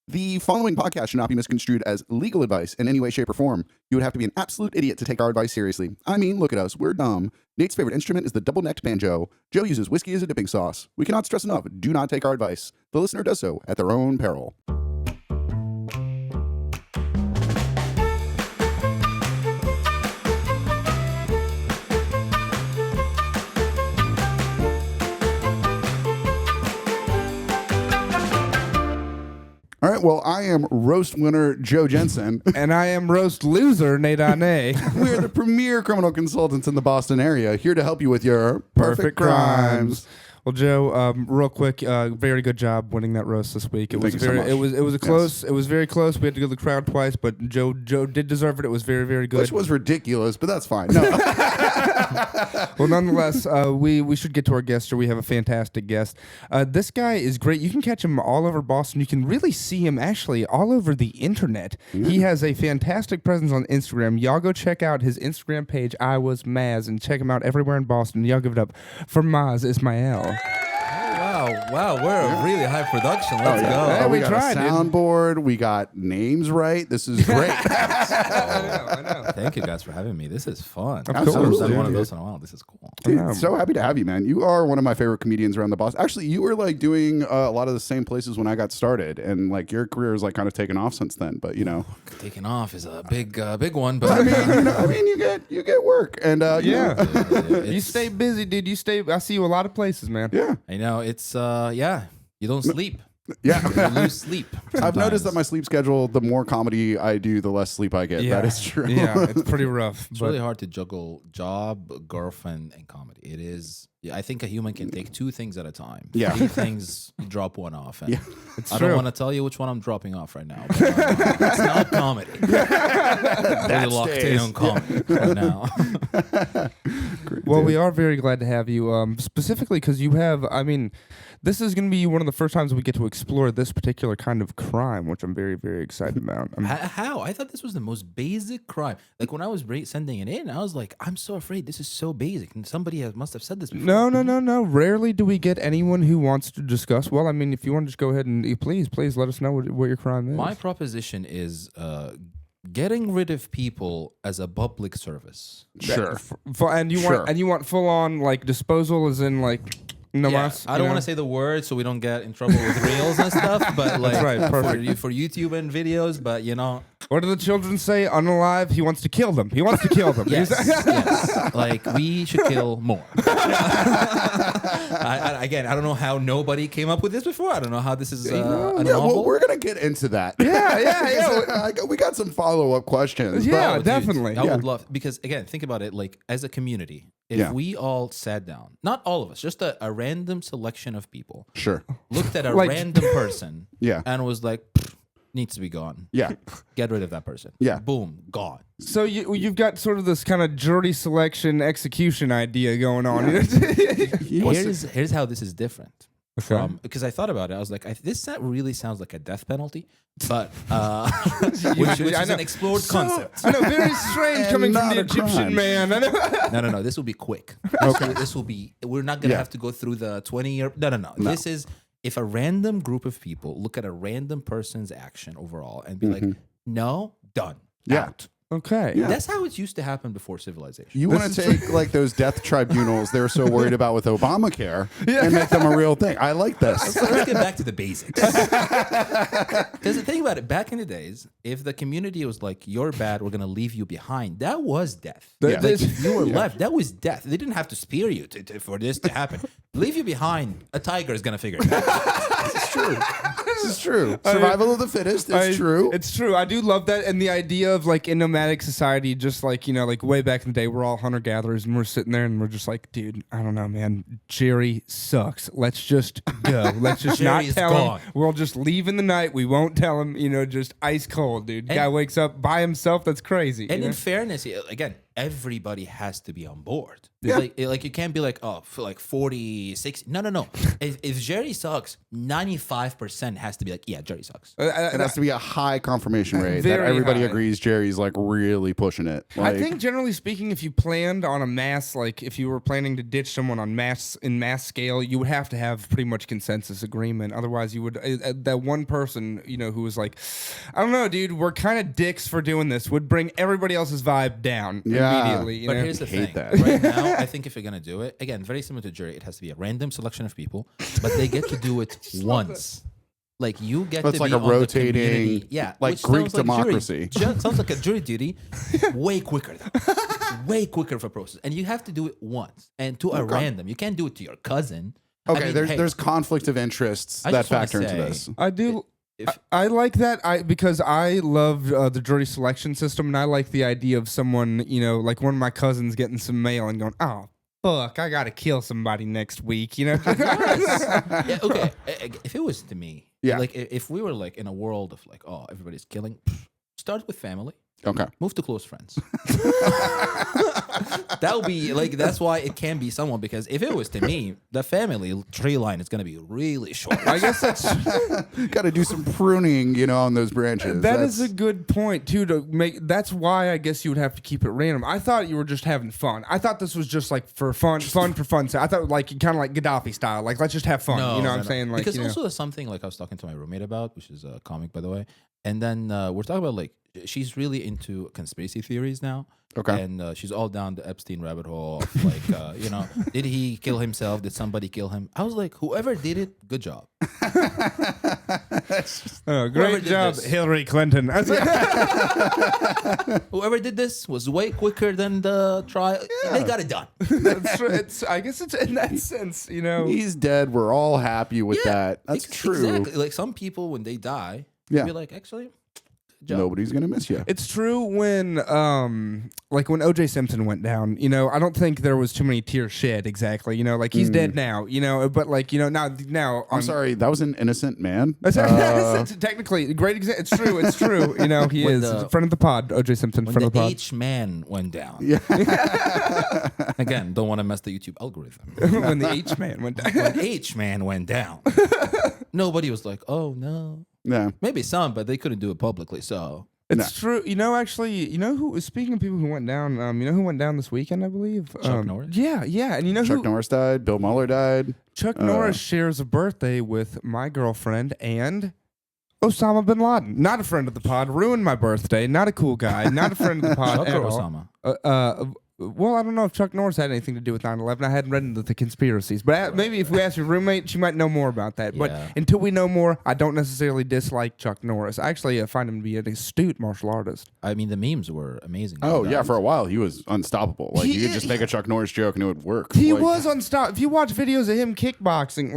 The following podcast should not be misconstrued as legal advice in any way, shape, or form. You would have to be an absolute idiot to take our advice seriously. I mean, look at us. We're dumb. Nate's favorite instrument is the double-necked banjo. Joe uses whiskey as a dipping sauce. We cannot stress enough, do not take our advice. The listener does so at their own peril. All right, well, I am roast winner Joe Jensen. And I am roast loser Nate Ane. We're the premier criminal consultants in the Boston area, here to help you with your perfect crimes. Well, Joe, real quick, very good job winning that roast this week. It was Thank you so much. it was a close. Yes. It was very close. We had to go to the crowd twice, but Joe did deserve it. It was very, very good. Which was ridiculous, but that's fine. No. Well, nonetheless, we should get to our guest here. We have a fantastic guest. This guy is great. You can catch him all over Boston. You can really see him actually all over the internet. Mm-hmm. He has a fantastic presence on Instagram. Y'all go check out his Instagram page, I Was Maz, and check him out everywhere in Boston. Y'all give it up for Maz Ismael. Wow, we're a really high production. Let's go. Yeah, we tried, got a soundboard. We got names right. This is great. I know. Thank you guys for having me. This is fun. Absolutely. I've never done one of those in a while. This is cool. Dude, so happy to have you, man. You are one of my favorite comedians around the Boston. Actually, you were like doing a lot of the same places when I got started, and like your career is like kind of taken off since then. But you know, taking off is a big one. But I mean, you get work, and you stay busy, dude. I see you a lot of places, man. Yeah, I know it's you don't sleep. Yeah, you lose sleep. Sometimes. I've noticed that my sleep schedule, the more comedy I do, the less sleep I get. Yeah. That is true. Yeah, it's pretty rough. It's really hard to juggle job, girlfriend, and comedy. It is. Yeah, I think a human can take two things at a time. Yeah. 3 things, you drop one off. And I true. don't want to tell you which one I'm dropping off right now. But, it's not comedy. Really locked in on comedy right now. Well, we are very glad to have you, specifically because you have, I mean, this is going to be one of the first times we get to explore this particular kind of crime, which I'm very, very excited about. How? I thought this was the most basic crime. Like when I was sending it in, I was like, I'm so afraid this is so basic. And somebody must have said this before. No. Rarely do we get anyone who wants to discuss. Well, I mean, if you want to just go ahead and please let us know what your crime is. My proposition is getting rid of people as a public service. Sure. And you want full on like disposal, as in like. No mas, I don't want to say the word so we don't get in trouble with reels and stuff, but like for YouTube and videos, but you know. What do the children say? Unalive, he wants to kill them. He wants to kill them. yes. Like, we should kill more. I don't know how nobody came up with this before. I don't know how this is a novel. Well, we're going to get into that. Yeah. We got some follow-up questions. Yeah, but, definitely. I would love, because again, think about it, like as a community, if we all sat down, not all of us, just a random selection of people, sure, looked at a Like- random person and was like, needs to be gone. Yeah. Get rid of that person. Yeah. Boom, gone. So you've got sort of this kind of jury selection execution idea going on. Here's how this is different. Okay. Because I thought about it, I was like, this really sounds like a death penalty, but which is an explored concept. I know, very strange coming from the Egyptian man. I know. No. This will be quick. This will be. We're not gonna have to go through the 20-year. No. This is if a random group of people look at a random person's action overall and be like, no, done, out. Okay. Yeah. That's how it used to happen before civilization. You want to take like those death tribunals they're so worried about with Obamacare and make them a real thing. I like this. So let's get back to the basics. Because the thing about it, back in the days, if the community was like, you're bad, we're going to leave you behind, that was death. Yeah. Like, if you were left, that was death. They didn't have to spear you for this to happen. Leave you behind, a tiger is going to figure it out. This is true. This is true. Survival of the fittest is true. It's true. I do love that. And the idea of like in nomadic society, just like, you know, like way back in the day, we're all hunter-gatherers and we're sitting there and we're just like, dude, I don't know, man. Jerry sucks. Let's just go. Let's just not tell him. We'll just leave in the night. We won't tell him, you know, just ice cold, dude. Guy wakes up by himself. That's crazy. And in fairness, again, everybody has to be on board. Like you can't be like, oh, for like 40, 60. No. If Jerry sucks, 95% has to be like, yeah, Jerry sucks. It has to be a high confirmation rate that Very everybody high. agrees Jerry's like really pushing it. Like, I think generally speaking, if you planned on a mass, like if you were planning to ditch someone on mass scale, you would have to have pretty much consensus agreement. Otherwise, you would that one person, who was like, I don't know, dude, we're kind of dicks for doing this, would bring everybody else's vibe down immediately. You But know? here's the thing. that. Right now, I think if you're gonna do it, again, very similar to jury, it has to be a random selection of people, but they get to do it once. Like you get It's to like be a on the rotating, community. like which Greek sounds like democracy. sounds like a jury duty, way quicker, way quicker for process, and you have to do it once and to a random. You can't do it to your cousin. Okay, I mean, there's conflict of interests I that just wanna factor into say- this. I do. If- I like that because I love the jury selection system, and I like the idea of someone, like one of my cousins getting some mail and going, "Oh, fuck, I gotta kill somebody next week," Yeah, okay. If it was to me, Yeah. like if we were like in a world of like, oh, everybody's killing, start with family, Okay. move to close friends. That would be like, that's why it can be someone, because if it was to me, the family tree line is going to be really short. I guess that's Got to do some pruning, on those branches. that is a good point too. To make that's why I guess you would have to keep it random. I thought you were just having fun. I thought this was just like for fun for fun. I thought like kind of like Gaddafi style. Like let's just have fun. No, you know no, what I'm no. saying? Like Because also there's something like I was talking to my roommate about, which is a comic, by the way. And then we're talking about like, she's really into conspiracy theories now. Okay. And she's all down the Epstein rabbit hole of like, did he kill himself? Did somebody kill him? I was like, whoever did it, good job. Oh, Whoever great did job, this. Hillary Clinton. Whoever did this was way quicker than the trial. They got it done. I guess it's in that sense, He's dead. We're all happy with that. That's true. Exactly. Like some people, when they die, Yeah. be like, actually, good job. Nobody's gonna miss you. It's true when like when OJ Simpson went down, I don't think there was too many tears shed exactly, like he's dead now, but like, now I'm sorry, that was an innocent man. It's technically great example. It's true. It's true. He When is the- friend of the pod. OJ Simpson, When friend of the the pod. H-man went down. Yeah. Again, don't want to mess the YouTube algorithm. When the H man went down. When H-man went down, nobody was like, oh, no. Yeah. Maybe some, but they couldn't do it publicly, so... It's true. Actually, who speaking of people who went down, who went down this weekend, I believe? Chuck Norris? Yeah. And Chuck Norris died. Bill Mueller died. Chuck Norris shares a birthday with my girlfriend and Osama bin Laden. Not a friend of the pod. Ruined my birthday. Not a cool guy. Not a friend of the pod Chuck at or all. Osama? Well, I don't know if Chuck Norris had anything to do with 9/11. I hadn't read into the conspiracies, but maybe if we ask your roommate, she might know more about that. But Yeah. until we know more, I don't necessarily dislike Chuck Norris. I actually find him to be an astute martial artist. I mean, the memes were amazing. Oh yeah, for a while he was unstoppable. Like you could just make a Chuck Norris joke and it would work. He Like, was unstoppable. If you watch videos of him kickboxing,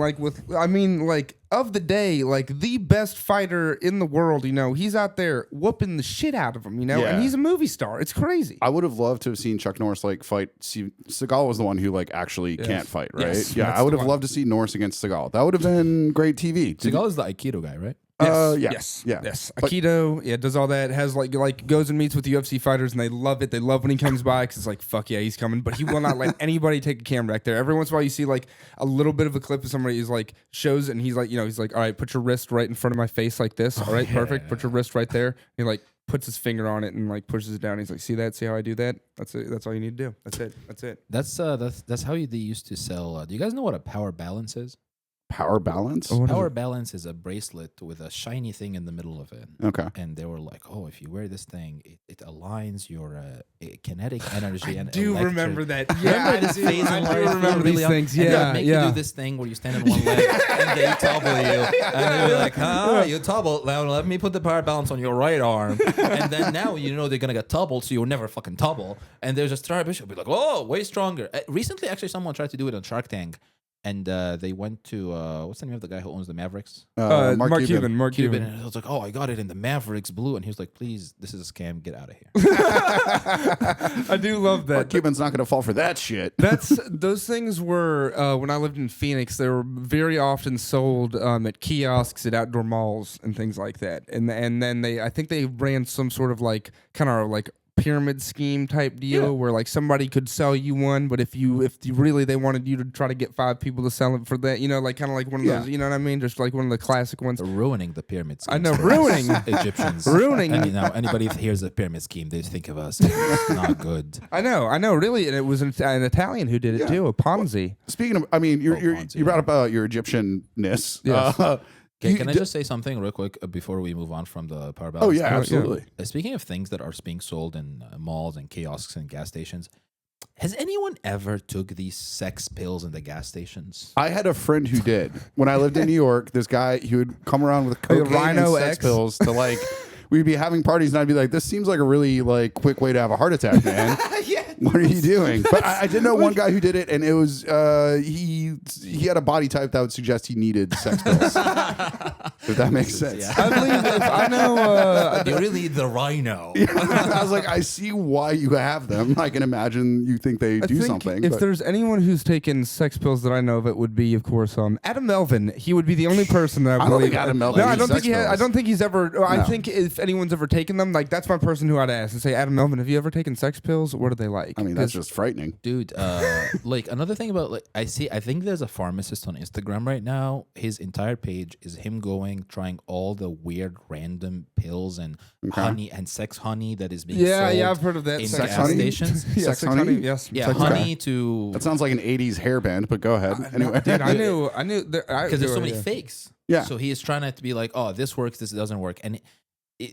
of the day, like the best fighter in the world, he's out there whooping the shit out of him, Yeah. and he's a movie star. It's crazy. I would have loved to have seen Chuck Norris fight. See, Seagal was the one who actually can't fight, right? Yes, yeah, that's I would the have one. loved to see Norris against Seagal. That would have been great TV. Seagal is the Aikido guy, right? Yes. Yeah. But- Aikido, does all that. Has like goes and meets with UFC fighters, and they love it. They love when he comes by because it's like, fuck yeah, he's coming. But he will not let anybody take a camera back there. Every once in a while, you see a little bit of a clip of somebody who's shows, and he's like, all right, put your wrist right in front of my face like this. All right, perfect. Put your wrist right there. And he puts his finger on it and pushes it down. He's like, see that? See how I do that? That's it. That's all you need to do. That's it. That's how they used to sell. Do you guys know what a power balance is? Power balance. Oh, what is Power it? balance is a bracelet with a shiny thing in the middle of it. Okay. And they were like, oh, if you wear this thing, it aligns your kinetic energy. I and do electric. remember that. Remember this phase in I life? do remember Really these young? things. And they'd Yeah, make yeah. you do this thing where you stand on one leg and they topple you. And they'd be like, huh? You topple. Now let me put the power balance on your right arm. And then now they're going to get toppled, so you'll never fucking topple. And there's a star bishop be like, oh, way stronger. Recently, actually, someone tried to do it on Shark Tank. And they went to, what's the name of the guy who owns the Mavericks? Mark Cuban. And I was like, oh, I got it in the Mavericks blue. And he was like, please, this is a scam. Get out of here. I do love that. Mark Cuban's not going to fall for that shit. Those things were when I lived in Phoenix. They were very often sold at kiosks at outdoor malls and things like that. And then I think they ran some sort of pyramid scheme type deal where like somebody could sell you one, but if you really they wanted you to try to get 5 people to sell it for that, like kind of like one of those, you know what I mean? Just like one of the classic ones. They're ruining the pyramid scheme. I know, ruining Egyptians. Ruining. And, anybody that hears a pyramid scheme, they think of us. It's not good. I know, really, and it was an Italian who did it too, a Ponzi. Speaking of, I mean, you brought up your Egyptianness. Yes. Can I just say something real quick before we move on from the power balance? Oh yeah, absolutely. Speaking of things that are being sold in malls and kiosks and gas stations, has anyone ever took these sex pills in the gas stations? I had a friend who did. When I lived in New York, this guy, he would come around with cocaine Rhino and sex X. pills to like. We'd be having parties, and I'd be like, "This seems like a really like quick way to have a heart attack, man. What are you doing?" But I did know one guy who did it, and it was he had a body type that would suggest he needed sex pills. If that makes sense. Yeah. I believe I know. You really need the rhino. I was like, I see why you have them. I can imagine you think they do something. If but- there's anyone who's taken sex pills that I know of, it would be, of course, Adam Melvin. He would be the only person that I I don't believe. think Adam Melvin No, I uses don't think sex he has. I pills. don't think he's ever. I No. think if anyone's ever taken them, like that's my person who I'd ask and say, Adam Melvin, have you ever taken sex pills? What are they like? I mean, that's just frightening. Dude, like another thing about like I think there's a pharmacist on Instagram right now. His entire page is him trying all the weird random pills and honey and sex honey that is being sold. Yeah, I've heard of that. in Sex gas honey? stations. Yeah, Sex sex honey? honey. Yes. Yeah, sex honey to That sounds like an '80s hair band, but go ahead. Anyway, Dude, I knew. because there's so many fakes. Yeah. So he is trying to be like, oh, this works, this doesn't work, and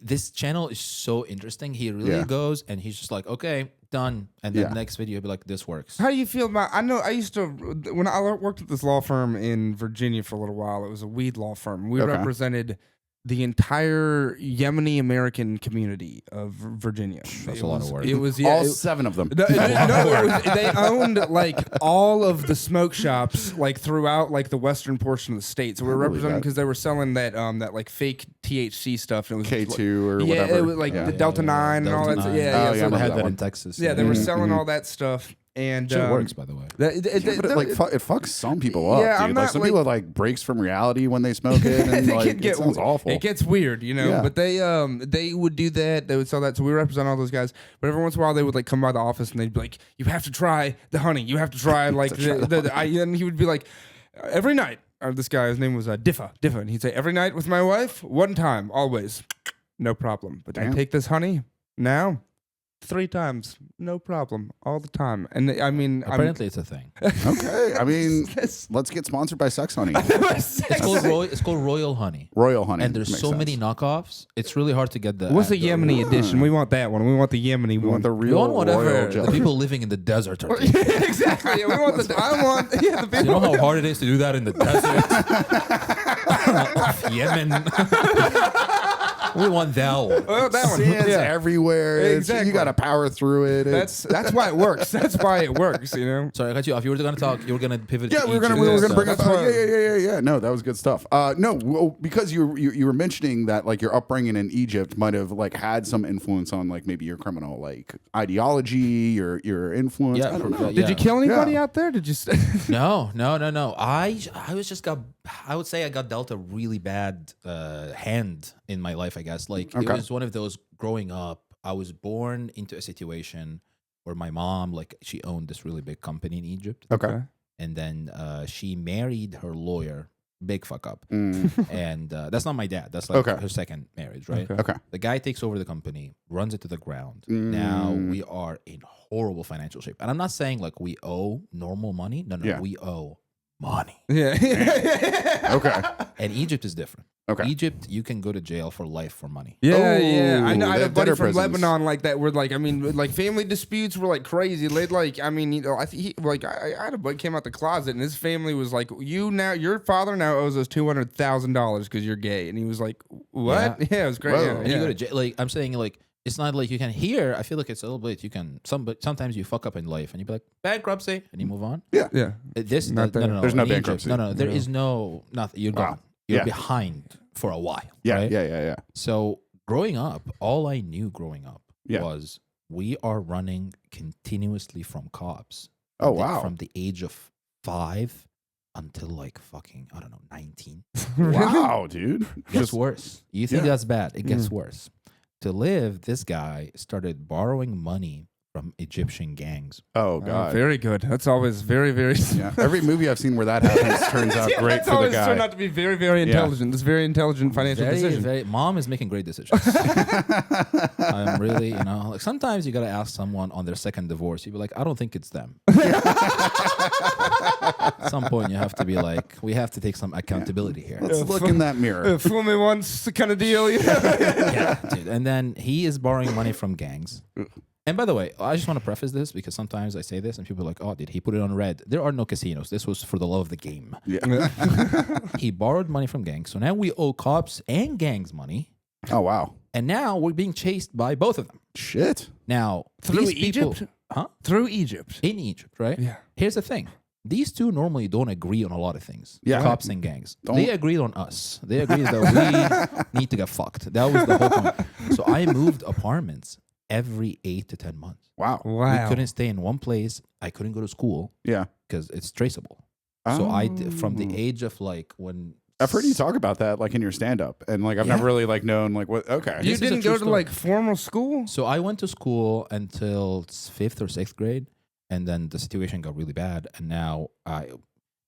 this channel is so interesting. He really goes and he's just like, okay, done, and then the next video he'll be like, this works. How do you feel about? I know I used to when I worked at this law firm in Virginia for a little while. It was a weed law firm. We represented the entire Yemeni American community of Virginia. That's a lot of work. It was all 7 of them. No, they owned like all of the smoke shops like throughout like the western portion of the state. So we were representing because they were selling that that like fake THC stuff. And it was K2 or yeah, whatever. it was like the Delta 9 and all that. Delta 9. Yeah, Oh, yeah. yeah, So I had that that one. in Texas. yeah, they were selling all that stuff. And Shit works, by the way. It fucks some people up. Yeah, dude. I'm Like not, some like- people like breaks from reality when they smoke it, and like it sounds awful. It gets weird, Yeah. But they would do that. They would sell that. So we represent all those guys. But every once in a while, they would like come by the office and they'd be like, "You have to try the honey. You have to try like and he would be like, every night. This guy, his name was Diffa, and he'd say, every night with my wife, one time, always, no problem. But I take this honey now. 3 times, no problem, all the time. And I mean, Apparently, it's a thing. Okay, I mean, let's get sponsored by Sex Honey, It's called Royal Honey. Royal Honey, And there's makes so sense. many knockoffs. It's really hard to get the. what's the Yemeni edition? We want that one. We want the Yemeni We one. want the We real want whatever royal the jelly. people living in the desert are taking. Exactly. Yeah, we want the. I want. Yeah, the You people. know how hard it is to do that in the desert of Yemen. We want that one. Oh, that one. Sand's Yeah. everywhere. Exactly. You got to power through it. That's why it works. That's why it works. Sorry, I cut you off. You were going to talk. You were going to pivot. Yeah, to we were gonna Egypt. bring up. That's why- Yeah. No, that was good stuff. No, well, because you were mentioning that like your upbringing in Egypt might have like had some influence on like maybe your criminal like ideology or your influence. Yeah, I don't know. Did you kill anybody Yeah. out there? Did you? No. I was just got. I would say I got dealt a really bad hand in my life. I guess like it was one of those. Growing up, I was born into a situation where my mom, like, she owned this really big company in Egypt. Okay. And then she married her lawyer. Big fuck up. And that's not my dad. That's like her second marriage, right? Okay. The guy takes over the company, runs it to the ground. Now we are in horrible financial shape. And I'm not saying like we owe normal money. No, Yeah. we owe money. Yeah. Okay. And Egypt is different. Okay. Egypt, you can go to jail for life for money. Yeah. I know. I they have a have buddy debtor from prisons. Lebanon like that. Where like, I mean, like family disputes were like crazy. They'd like, I mean, I think I had a buddy came out the closet and his family was like, your father now owes us $200,000 because you're gay, and he was like, what? Yeah, it was great. Whoa. Yeah, And you go to jail. Like, I'm saying, like, it's not like you can hear. I feel like it's a little bit. You can but sometimes you fuck up in life and you be like bankruptcy and you move on. yeah. This Not no, there. no, no. There's no in Egypt, bankruptcy. No, there is no nothing. You're gone. You're Yeah. behind for a while. Yeah. right? Yeah. So growing up, all I knew growing up Yeah. was we are running continuously from cops. Oh wow. From the age of 5 until like fucking 19. Wow, dude. It gets worse. You think Yeah. that's bad? It gets worse. to live, this guy started borrowing money from Egyptian gangs. Oh God. Very good. That's always very, very. Yeah. Every movie I've seen where that happens turns out Yeah, great that's for the always guy. turned out to be very, very intelligent. This very intelligent financial decision. Mom is making great decisions. I'm really, like sometimes you got to ask someone on their second divorce. You'd be like, I don't think it's them. At some point, you have to be like, we have to take some accountability here. Let's look in that mirror. Fool me once kind of deal. Yeah, dude. And then he is borrowing money from gangs. And by the way, I just want to preface this because sometimes I say this and people are like, oh, did he put it on red? There are no casinos. This was for the love of the game. Yeah. He borrowed money from gangs. So now we owe cops and gangs money. Oh wow. And now we're being chased by both of them. Shit. Now, Through these people- Egypt? Huh? Through Egypt. In Egypt, right? Yeah. Here's the thing. These two normally don't agree on a lot of things. Yeah. Cops and gangs. Don't- They agreed on us. They agreed that we need to get fucked. That was the whole point. So I moved apartments every 8 to 10 months. Wow. Wow. We couldn't stay in one place. I couldn't go to school Yeah. because it's traceable. So I did from the Oh. age of like when I've heard you talk about that like in your stand up and like I've never really like known like what okay. You This is a didn't true go to story. like formal school? So I went to school until 5th or 6th grade, and then the situation got really bad. And now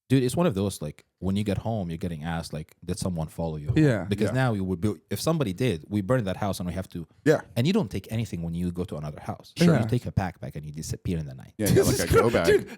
dude, it's one of those like when you get home, you're getting asked like, did someone follow you? Yeah. Because Yeah. now we would be, if somebody did, we burn that house and we have to. Yeah. And you don't take anything when you go to another house. Sure. You take a backpack and you disappear in the night. Yeah, yeah, like a go bag. Dude,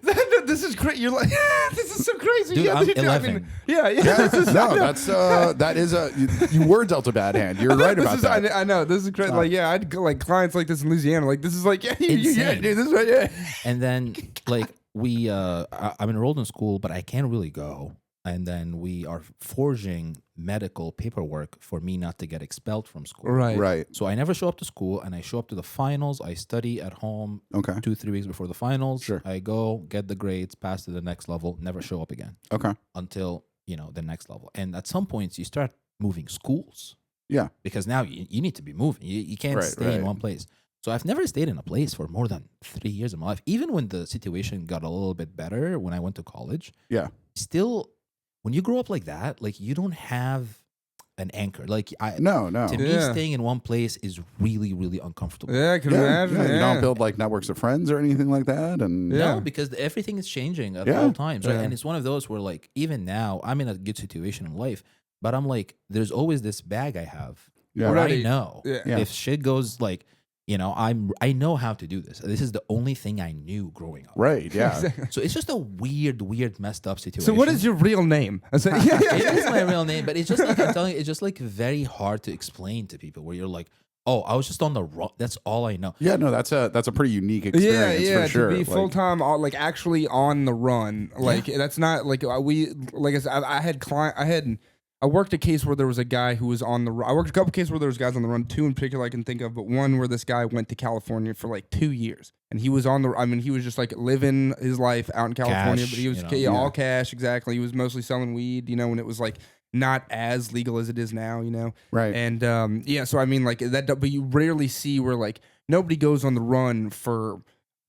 this is great. You're like, this is so crazy. Dude, Yeah, I'm I mean, 11. yeah. Yeah, This is, no, that's that is a you were dealt a bad hand. You're right this about is, that. I know. This is crazy. Like, yeah, I'd go like clients like this in Louisiana. Like, this is like, yeah, yeah, Insane. dude, this is right, yeah. And then like I'm enrolled in school, but I can't really go. And then we are forging medical paperwork for me not to get expelled from school. Right. Right. So I never show up to school, and I show up to the finals. I study at home Okay. 2-3 weeks before the finals. Sure. I go, get the grades, pass to the next level, never show up again Okay. until, the next level. And at some points, you start moving schools. Yeah. Because now you need to be moving. You can't Right, stay in right. one place. So I've never stayed in a place for more than 3 years of my life. Even when the situation got a little bit better when I went to college, Yeah. still, when you grow up like that, like you don't have an anchor. Like No. to me, Yeah. staying in one place is really, really uncomfortable. Yeah, I can Yeah, imagine. yeah, Yeah. you don't build like networks of friends or anything like that, and Yeah. No, because everything is changing at Yeah. all times, right? Yeah. And it's one of those where, like, even now, I'm in a good situation in life, but I'm like, there's always this bag I have Yeah. where I Ready. know Yeah. if shit goes like, I know how to do this. This is the only thing I knew growing up. right. Yeah. So it's just a weird, messed up situation. So, what is your real name? I said, yeah, yeah, It is my real name, but it's just like I'm telling you, it's just like very hard to explain to people. Where you're like, oh, I was just on the run. That's all I know. Yeah. No, that's a pretty unique experience yeah, for sure. to be Like, full time, like actually on the run. Like that's not like like I said, I worked a case where there was a guy who was on the run. I worked a couple cases where there was guys on the run, 2 in particular I can think of, but one where this guy went to California for like 2 years. And he was on the, he was just like living his life out in California, Cash, but he was you know. all cash, exactly. He was mostly selling weed, and it was like not as legal as it is now, Right. And so I mean like that, but you rarely see where like nobody goes on the run for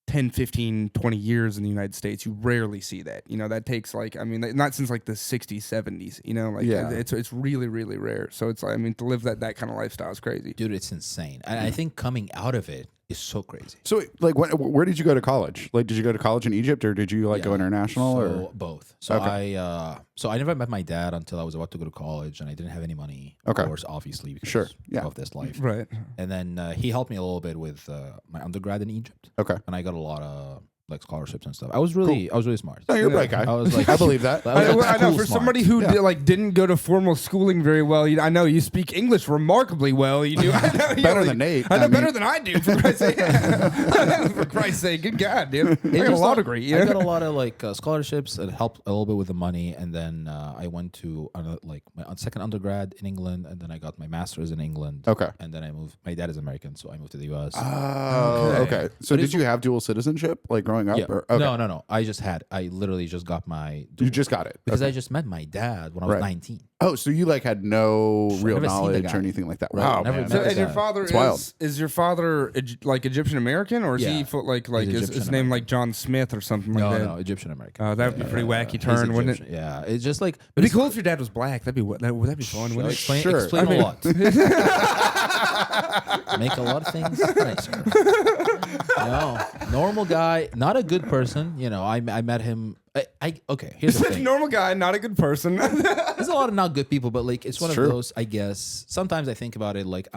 10, 15, 20 years in the United States. You rarely see that. That takes like, not since like the 60s, 70s, Yeah. it's really, really rare. So it's like, to live that kind of lifestyle is crazy. Dude, it's insane. And I think coming out of it is so crazy. So, like, where did you go to college? Like, did you go to college in Egypt, or did you like go Yeah. international, So or both. So Okay. I never met my dad until I was about to go to college, and I didn't have any money. Okay. Of course, obviously, because Sure. Yeah. of this life. Right. And then he helped me a little bit with my undergrad in Egypt, okay? and I got a lot of like scholarships and stuff. I was really smart. No, you're a bright guy. I was like, I believe that. I was I know cool for smart. somebody who Yeah. didn't go to formal schooling very well. I know you speak English remarkably well. You do. I know, Better than Nate. I know I mean- better than I do. For Christ's sake, for Christ's sake, good God, dude! I got a law degree. I got a lot of like scholarships. It helped a little bit with the money, and then I went to like my second undergrad in England, and then I got my master's in England. Okay. And then I moved. My dad is American, so I moved to the U.S. Oh, okay. So, But did it's- you have dual citizenship, like growing growing up? Yeah. Or, okay. No. I literally just got my. You just got it. Because Okay. I just met my dad when I was Right. 19. Oh, so you like had no real never seen the knowledge guy. or anything like that. Right, Wow, never man. met So, the and your guy. father It's wild. is your father like Egyptian American, or is he Yeah. like He's his Egyptian name American. like John Smith or something like that? No, Egyptian American. Oh, that would be a pretty wacky He's turn, wouldn't it? Egyptian. Yeah, it's just like. It'd be cool if your dad was black. That'd be that'd be fun, wouldn't it? Explain, Sure. explain I mean- a lot. Make a lot of things nicer. No, normal guy, not a good person. You know, I met him. Okay. Here's the thing. Normal guy, not a good person. There's a lot of not good people, but like it's one True. of those. I guess sometimes I think about it. Like,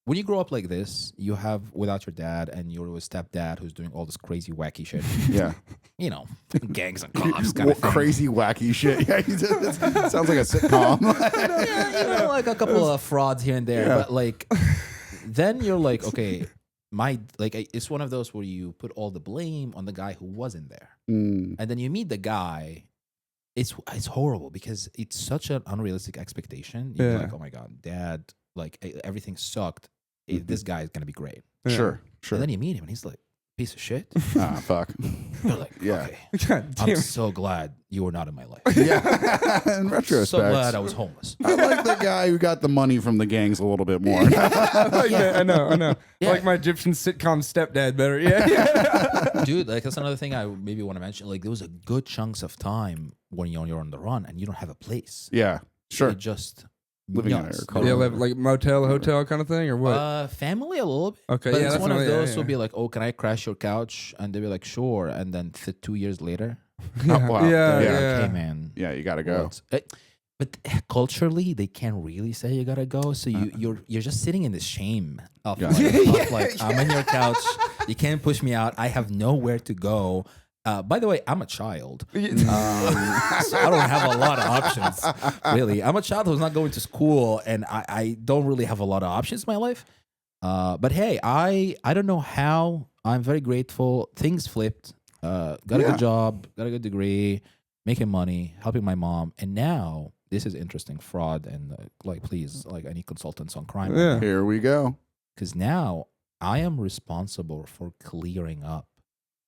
when you grow up like this, you have without your dad, and you're with stepdad who's doing all this crazy wacky shit. Yeah. You know, gangs and cops kind of thing. Crazy, wacky shit. Yeah, it sounds like a sitcom. Yeah, you know, like a couple of frauds here and there, Yeah. but like, then you're like, okay, it's one of those where you put all the blame on the guy who wasn't there, Mm, and then you meet the guy. It's horrible because it's such an unrealistic expectation. You're Yeah. like, oh my god, dad, like everything sucked. This guy is gonna be great. Sure. And then you meet him, and he's like, piece of shit. Ah, fuck. You're like, Yeah. okay, God I'm damn. so glad you were not in my life. Yeah. In retrospect, So glad I was homeless. I like the guy who got the money from the gangs a little bit more. I know. Yeah. Like my Egyptian sitcom stepdad better. Yeah. Dude, like that's another thing I maybe want to mention. Like there was a good chunks of time when you're on the run and you don't have a place. Yeah. Sure. You're just Living in nuts. your car. Yeah, like motel, hotel kind of thing, or what? Family a little bit. Okay, But yeah, it's that's one of another- yeah, those yeah. who'll be like, "Oh, can I crash your couch?" And they'll be like, "Sure." And then 2 years later, Oh, wow. Yeah, Yeah. yeah. "Hey, man, Yeah, you got to go. But culturally, they can't really say you gotta go. So you're just sitting in the shame of Yeah. like I'm on your couch. You can't push me out. I have nowhere to go. By the way, I'm a child, so I don't have a lot of options. Really, I'm a child who's not going to school, and I don't really have a lot of options in my life. But hey, I don't know how. I'm very grateful. Things flipped. Got a Yeah. good job, got a good degree, making money, helping my mom, and now this is interesting. Fraud and like, please, like, I need consultants on crime. Yeah. Here we go. Because now I am responsible for clearing up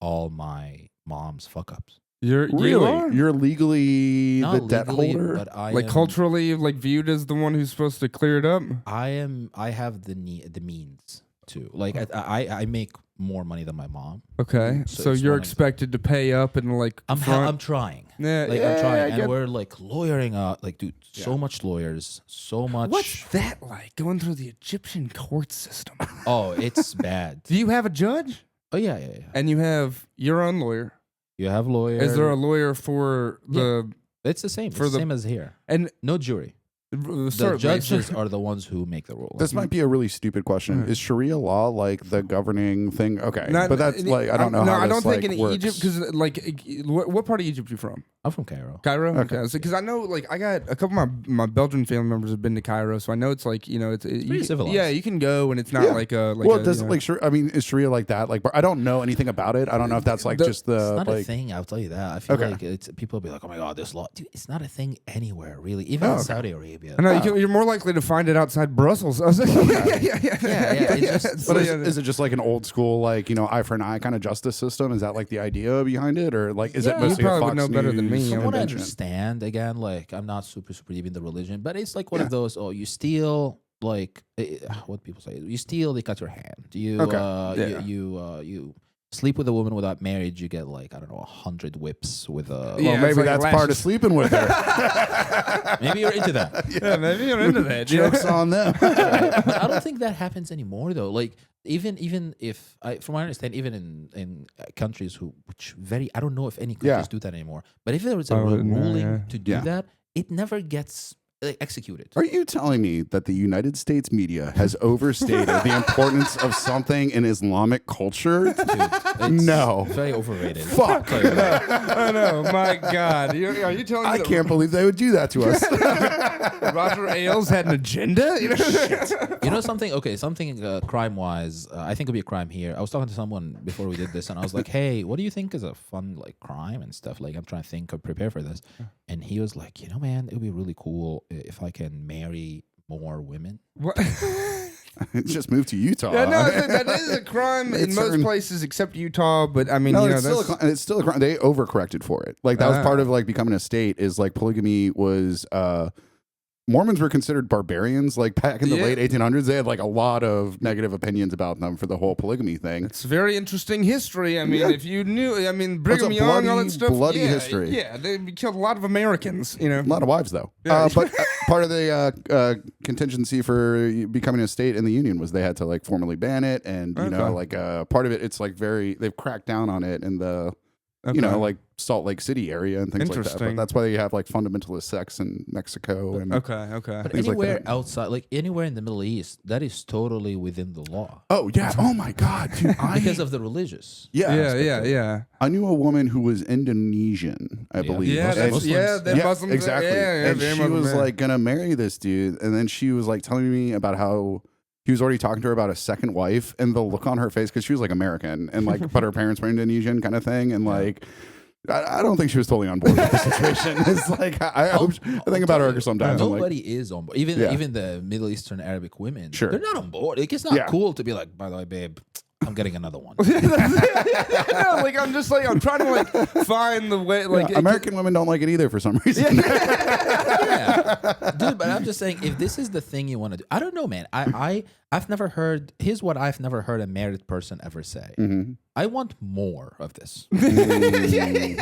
all my mom's fuck ups. You Really? are? You're legally Not the debt legally, holder? but I like am, culturally, like viewed as the one who's supposed to clear it up. I have the means to. Like, I make more money than my mom. Okay, So so it's you're one of the- expected to pay up and like I'm front. trying. Yeah, Like, yeah, I'm trying, I and get- we're like lawyering up. Like, dude, so much lawyers, so much. What's that like? Going through the Egyptian court system. Oh, it's bad. Do you have a judge? Oh yeah. And you have your own lawyer. You have lawyers. Is there a lawyer for the It's the same. It's for the the- same as here. and No jury. The certainly- judges are the ones who make the rules. This might be a really stupid question. Is Sharia law like the governing thing? Okay, Not- but that's like I don't know No, how I this don't think like, in works. Egypt because like what part of Egypt you from? I'm from Cairo. Cairo. Okay. Okay, because I know like I got a couple of my Belgian family members have been to Cairo, so I know it's like it's pretty civilized. Yeah, you can go and it's not Yeah. like a well, a, does you know- like I mean, is Sharia like that? Like, I don't know anything about it. I don't know if that's like The- just It's the not a like. thing. I'll tell you that. I feel Okay. like it's people will be like, "Oh my god, this law." Dude, it's not a thing anywhere really. Even Oh, in okay. Saudi Arabia. I know you're more likely to find it outside Brussels. I was like, yeah. It's just- But So, is it just like an old school like eye for an eye kind of justice system? Is that like the idea behind it, or like is Yeah. it You mostly a probably Fox would know better than me. News I From would what I invention? understand, again, like I'm not super deep in the religion, but it's like one of those. Oh, you steal, like what people say. You steal, they cut your hand. You Okay. Yeah. you sleep with a woman without marriage, you get like 100 whips with a. Yeah, Well, it's maybe like that's part of lashes. sleeping with her. Maybe you're into that. Yeah, maybe you're into that. Jokes on them. But I don't think that happens anymore, though. Like even if from what I understand, even in countries which I don't know if any countries Yeah. do that anymore. But if there was a Oh, no, ruling yeah. to do Yeah. that, it never gets executed. Are you telling me that the United States media has overstated the importance of something in Islamic culture? Dude, it's No. very overrated. Fuck. I'll tell you that. I know. My God, are you telling me I that can't believe they would do that to us. Roger Ailes had an agenda? You know something? Okay, something crime-wise, I think would be a crime here. I was talking to someone before we did this, and I was like, "Hey, what do you think is a fun like crime and stuff?" Like, I'm trying to think or prepare for this, and he was like, "Man, it would be really cool if I can marry more women." What? Just moved to Utah. Yeah, no, that is a crime in most places except Utah. But I mean, no, you know, it's still a crime. They overcorrected for it. Like that was part of like becoming a state. Is like polygamy was. Mormons were considered barbarians. Like back in the late 1800s, they had like a lot of negative opinions about them for the whole polygamy thing. It's a very interesting history. I mean, if you knew, I mean, Brigham Young, all that stuff. Bloody history. Yeah, they killed a lot of Americans. You know, a lot of wives though. Yeah. But part of the contingency for becoming a state in the Union was they had to like formally ban it, and you know, like part of it, it's like they've cracked down on it in the. You know, like Salt Lake City area and things like that. But that's why you have like fundamentalist sects in Mexico. And But anywhere outside, like anywhere in the Middle East, that is totally within the law. Oh, yeah. Oh, my God, dude. Because of the religious. Yeah. I knew a woman who was Indonesian, I believe. Yeah, they're Muslims. Exactly. And she was like going to marry this dude. And then she was like telling me about how he was already talking to her about a second wife, and the look on her face, because she was like American and like, but her parents were Indonesian kind of thing. And like, I don't think she was totally on board with the situation. It's like, I think about her sometimes. Nobody is on board. Even the Middle Eastern Arabic women, they're not on board. Like, it's not cool to be like, by the way, babe, I'm getting another one. Like I'm just like I'm trying to like find the way. Like American women don't like it either for some reason. Dude, but I'm just saying, if this is the thing you want to do, I don't know, man. I've never heard. Here's what I've never heard a married person ever say. Mm-hmm. I want more of this. No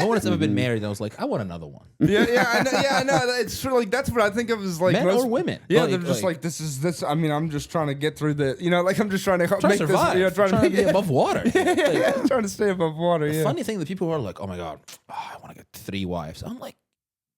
one has ever been married. And I was like, I want another one. I know. It's true. Like that's what I think of as like men or women. Yeah, they're just like this is this. I mean, I'm just trying to get through the. You know, like I'm just trying to make survive. this. You know, trying to be above water. Trying to stay above water. The funny thing, the people who are like, oh my god, I want to get 3 wives. I'm like,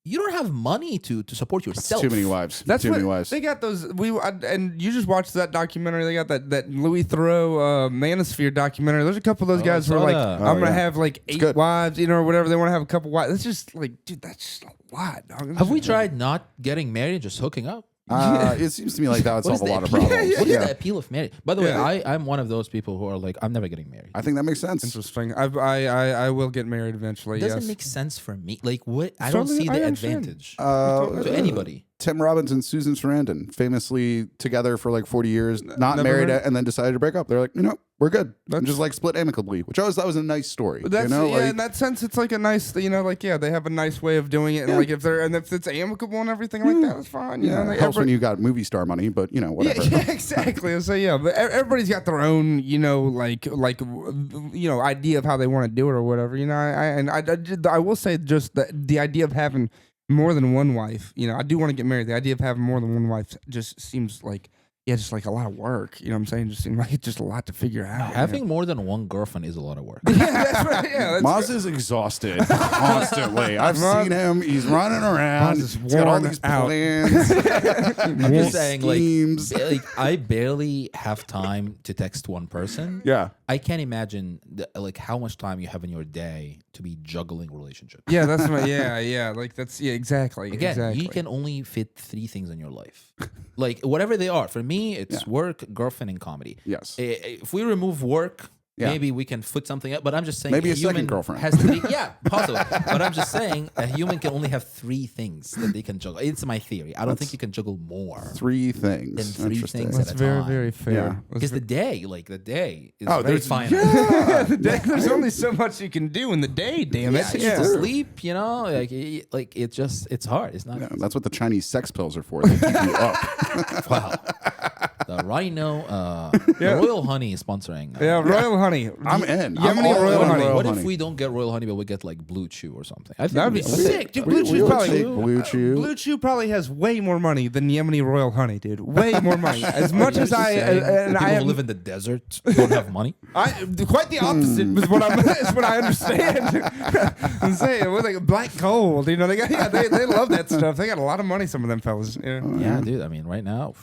you don't have money to support yourself. That's too many wives. That's too what, many wives. They got those. And you just watched that documentary. They got that Louis Theroux Manosphere documentary. There's a couple of those guys who are like, I'm gonna have like 8 wives, you know, or whatever. They want to have a couple wives. That's just like, dude, that's just a lot. Dog. Have we tried not getting married and just hooking up? It seems to me like that would solve a lot of problems. What is the appeal of marriage? By the way, I'm one of those people who are like, I'm never getting married. I think that makes sense. Interesting. I will get married eventually. It doesn't make sense for me. Like, what? I don't see the advantage to anybody. Tim Robbins and Susan Sarandon, famously together for like 40 years, not married, and then decided to break up. They're like, you know, we're good. And just like split amicably, which I always thought was a nice story. But that's, you know, in that sense, it's like a nice, you know, like they have a nice way of doing it, and like if it's amicable and everything like that, it's fine. You know, like helps when you got movie star money, but you know, whatever. Yeah, exactly. So but everybody's got their own, you know, like you know, idea of how they want to do it or whatever. You know, I will say just the idea of having more than one wife, you know, I do want to get married. The idea of having more than one wife just seems like, just like a lot of work. You know what I'm saying? Just seems like it's just a lot to figure out. Having more than one girlfriend is a lot of work. That's right. Yeah, Maz is exhausted constantly. I've seen him. He's running around. He's got all these plans. I'm just saying, like, I barely have time to text one person. Yeah. I can't imagine like how much time you have in your day to be juggling relationships. Yeah, that's my like that's exactly. Again, exactly. you can only fit 3 things in your life, like whatever they are. For me, it's work, girlfriend, and comedy. Yes. If we remove work, maybe we can foot something up. But I'm just saying, maybe a second girlfriend has to be possible. But I'm just saying, a human can only have 3 things that they can juggle. It's my theory. I don't think you can juggle more. 3 things. Than 3 things That's at a very, time. very fair. Yeah. Because the day is very there's finite. There's only so much you can do in the day. Damn it. Yeah, sleep. You know, like it's hard. It's not. Yeah, that's what the Chinese sex pills are for. They keep you up. Wow. The Rhino, the Royal Honey is sponsoring. Royal Honey. I'm in. Yemeni Royal Honey. What if we don't get Royal Honey, but we get like Blue Chew or something? I think that'd be sick. Dude, Blue Chew probably has way more money than Yemeni Royal Honey, dude. Way more money. As much as I people who live in the desert don't have money. Quite the opposite is what I understand. I'm saying with like black gold, you know, they love that stuff. They got a lot of money. Some of them fellas. Yeah, dude. I mean, right now.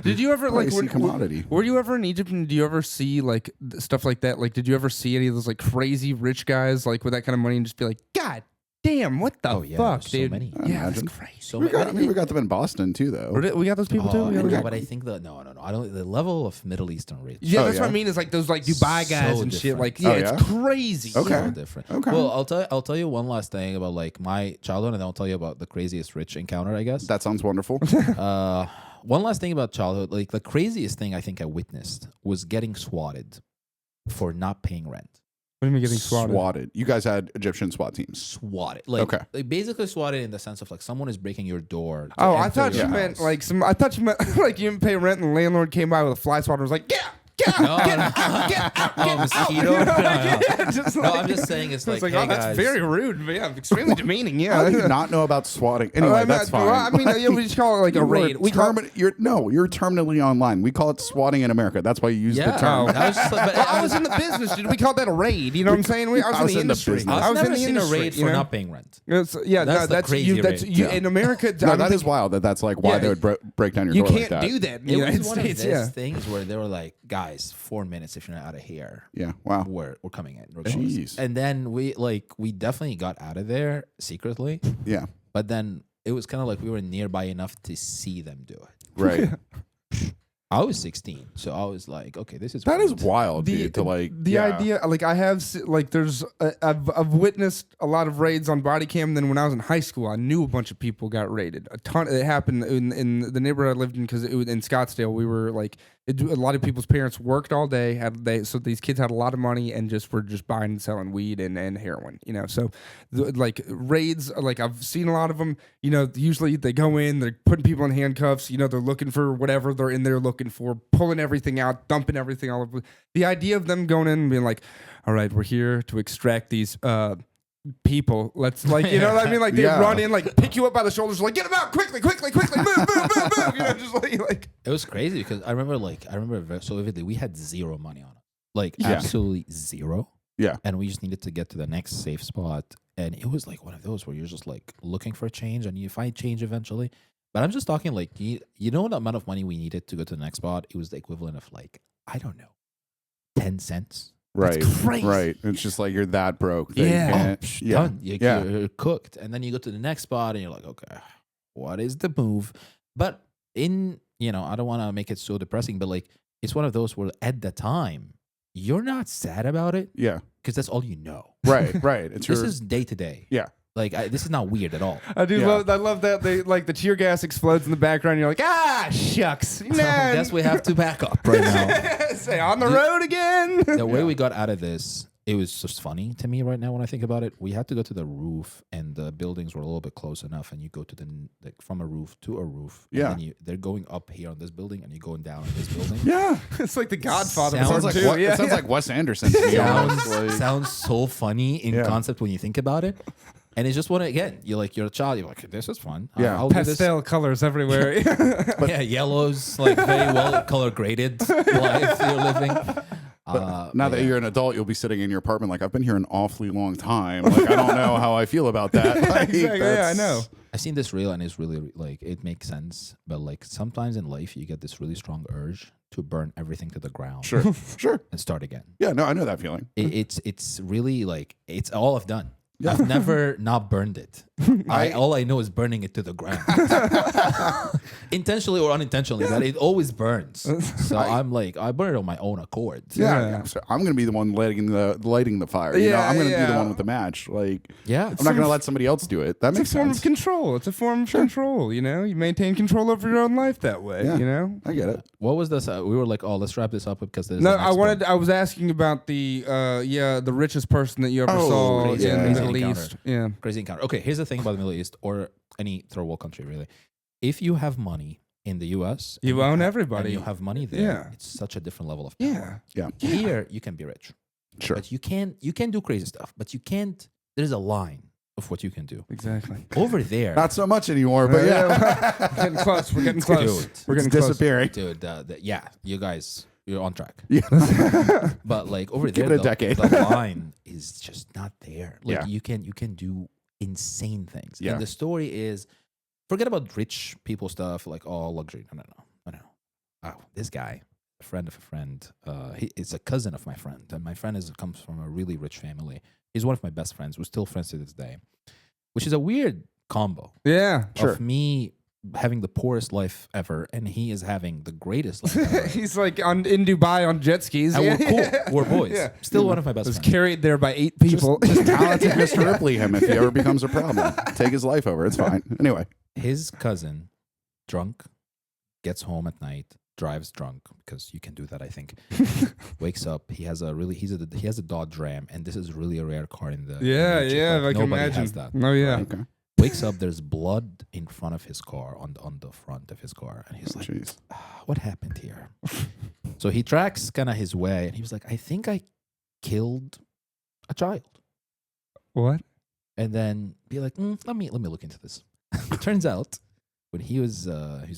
Did you ever like commodity? Were you ever in Egypt and do you ever see like stuff like that? Like, did you ever see any of those like crazy rich guys like with that kind of money and just be like, God damn, what the fuck, dude? So many. Yeah, that's crazy. So we got them in Boston too, though. We got those people too. Yeah, but I think no. I don't. The level of Middle Eastern rich. Yeah, that's what I mean. Is like those like Dubai guys and shit. Like, it's crazy. Okay, so different. Okay. Well, I'll tell you one last thing about like my childhood, and then I'll tell you about the craziest rich encounter. I guess that sounds wonderful. one last thing about childhood, like the craziest thing I think I witnessed was getting swatted for not paying rent. What do you mean getting swatted? You guys had Egyptian SWAT teams. Swatted, like basically swatted in the sense of like someone is breaking your door. Oh, I thought you meant like I thought you meant like you didn't pay rent and the landlord came by with a fly swatter and was like, get out, mosquito. No, I'm just saying it's like, hey, oh, that's guys. very rude. But yeah, extremely demeaning. Yeah, How do you not know about swatting? Anyway, that's fine. I mean, we just call it like a raid. You're terminally online. We call it swatting in America. That's why you use the term. I was, just like, but I was in the business, dude. We called that a raid. You know what I'm saying? I was in the industry. business. I've never in the seen industry, a raid you for know? not paying rent. That's crazy That's raid. you in America. No, that is wild. That's like why they would break down your You door can't like that. do that in the It United was one of States. those Yeah. things where they were like, guys, 4 minutes if you're not out of here. Yeah. Wow. We're coming in. Jeez. And then we definitely got out of there secretly, Yeah. but then it was kind of like we were nearby enough to see them do it. Right. I was 16, so I was like, okay, this is That is weird. wild, dude. To like the idea, like I have, like there's, I've witnessed a lot of raids on body cam. Then when I was in high school, I knew a bunch of people got raided. A ton. It happened in the neighborhood I lived in because it was in Scottsdale. We were like, a lot of people's parents worked all day. So these kids had a lot of money and were just buying and selling weed and heroin. You know, so like raids, like I've seen a lot of them. You know, usually they go in, they're putting people in handcuffs. You know, they're looking for whatever they're in there looking for, pulling everything out, dumping everything all over. The idea of them going in and being like, all right, we're here to extract these people. Let's like, you know what I mean? Like they run in, like pick you up by the shoulders, like get them out quickly, move. You know, just like. It was crazy because I remember so vividly. We had zero money on it, like absolutely zero. Yeah. And we just needed to get to the next safe spot, and it was like one of those where you're just like looking for change, and you find change eventually. But I'm just talking like you know the amount of money we needed to go to the next spot. It was the equivalent of like, I don't know, 10 cents. Right. That's crazy. Right. It's just like you're that broke. Yeah. Done. You're cooked. And then you go to the next spot and you're like, okay, what is the move? But I don't want to make it so depressing, but like it's one of those where at the time you're not sad about it. Yeah. Because that's all you know. Right. Right. This is day to day. Yeah. Like this is not weird at all. I love that they like the tear gas explodes in the background. You're like, shucks. So I guess we have to back up right now. Say on the road again. The way we got out of this, it was just funny to me right now when I think about it. We had to go to the roof, and the buildings were a little bit close enough, and you go to from a roof to a roof. Yeah. And then they're going up here on this building, and you're going down on this building. Yeah. It's like the Godfather. Sounds part like two. It sounds like Wes Anderson to me. almost. Like- Sounds so funny in concept when you think about it. And it's just you're a child. You're like, this is fun. Yeah. I'll do this. Pastel colors everywhere. Yeah, yellows, like very well color graded life you're living. Now that you're an adult, you'll be sitting in your apartment like, I've been here an awfully long time. Like, I don't know how I feel about that. Like, Exactly. Yeah, I know. I've seen this reel and it's really like it makes sense. But like sometimes in life you get this really strong urge to burn everything to the ground. Sure. Sure. And start again. Yeah, no, I know that feeling. It's really like it's all I've done. I've never not burned it. All I know is burning it to the ground, intentionally or unintentionally. But it always burns. So I'm like, I burn it on my own accord. Yeah. So I'm gonna be the one lighting the fire. You know, I'm gonna be the one with the match. Like, Yeah. I'm not gonna let somebody else do it. That It's makes a form sense. of control. It's a form of control. You know, you maintain control over your own life that way. Yeah. You know. I get it. What was this? We were like, oh, let's wrap this up because there's No, the next one. I was asking about the the richest person that you ever saw crazy, in the crazy Middle encounter. East. Yeah. Crazy encounter. Okay, here's the thing about the Middle East or any third world country, really. If you have money in the U.S., You own and everybody. you have money there, Yeah. it's such a different level of Yeah. power. Yeah. Here, you can be rich, Sure. but you can do crazy stuff, but you can't. There's a line of what you can do. Exactly. Over there, Not so much anymore, but yeah. We're getting close. We're getting close. Dude. We're getting It's close. disappearing. dude, you guys, you're on track. Yeah. But like over Give there, it a decade. the line is just not there. Like Yeah. you can do insane things. Yeah. And the story is, forget about rich people stuff like luxury. No. Oh, this guy, a friend of a friend, it's a cousin of my friend, and my friend comes from a really rich family. He's one of my best friends. We're still friends to this day, which is a weird combo Yeah. of me having the poorest life ever, and he is having the greatest life ever. He's like in Dubai on jet skis. And Yeah. we're cool. We're boys. Yeah. Still one of my best Was friends. carried there by 8 people. Just talented Mr. Ripley him if he ever becomes a problem. Take his life over. It's fine. Anyway. His cousin, drunk, gets home at night, drives drunk because you can do that, I think. Wakes up, he has a Dodge Ram, and this is really a rare car in the Yeah, in the yeah, like, I can nobody imagine. has that. Oh yeah. right? Okay. Wakes up, there's blood in front of his car on the front of his car, and he's like, Jeez. what happened here? So he tracks kind of his way, and he was like, I think I killed a child. What? And then be like, let me look into this. It turns out when he was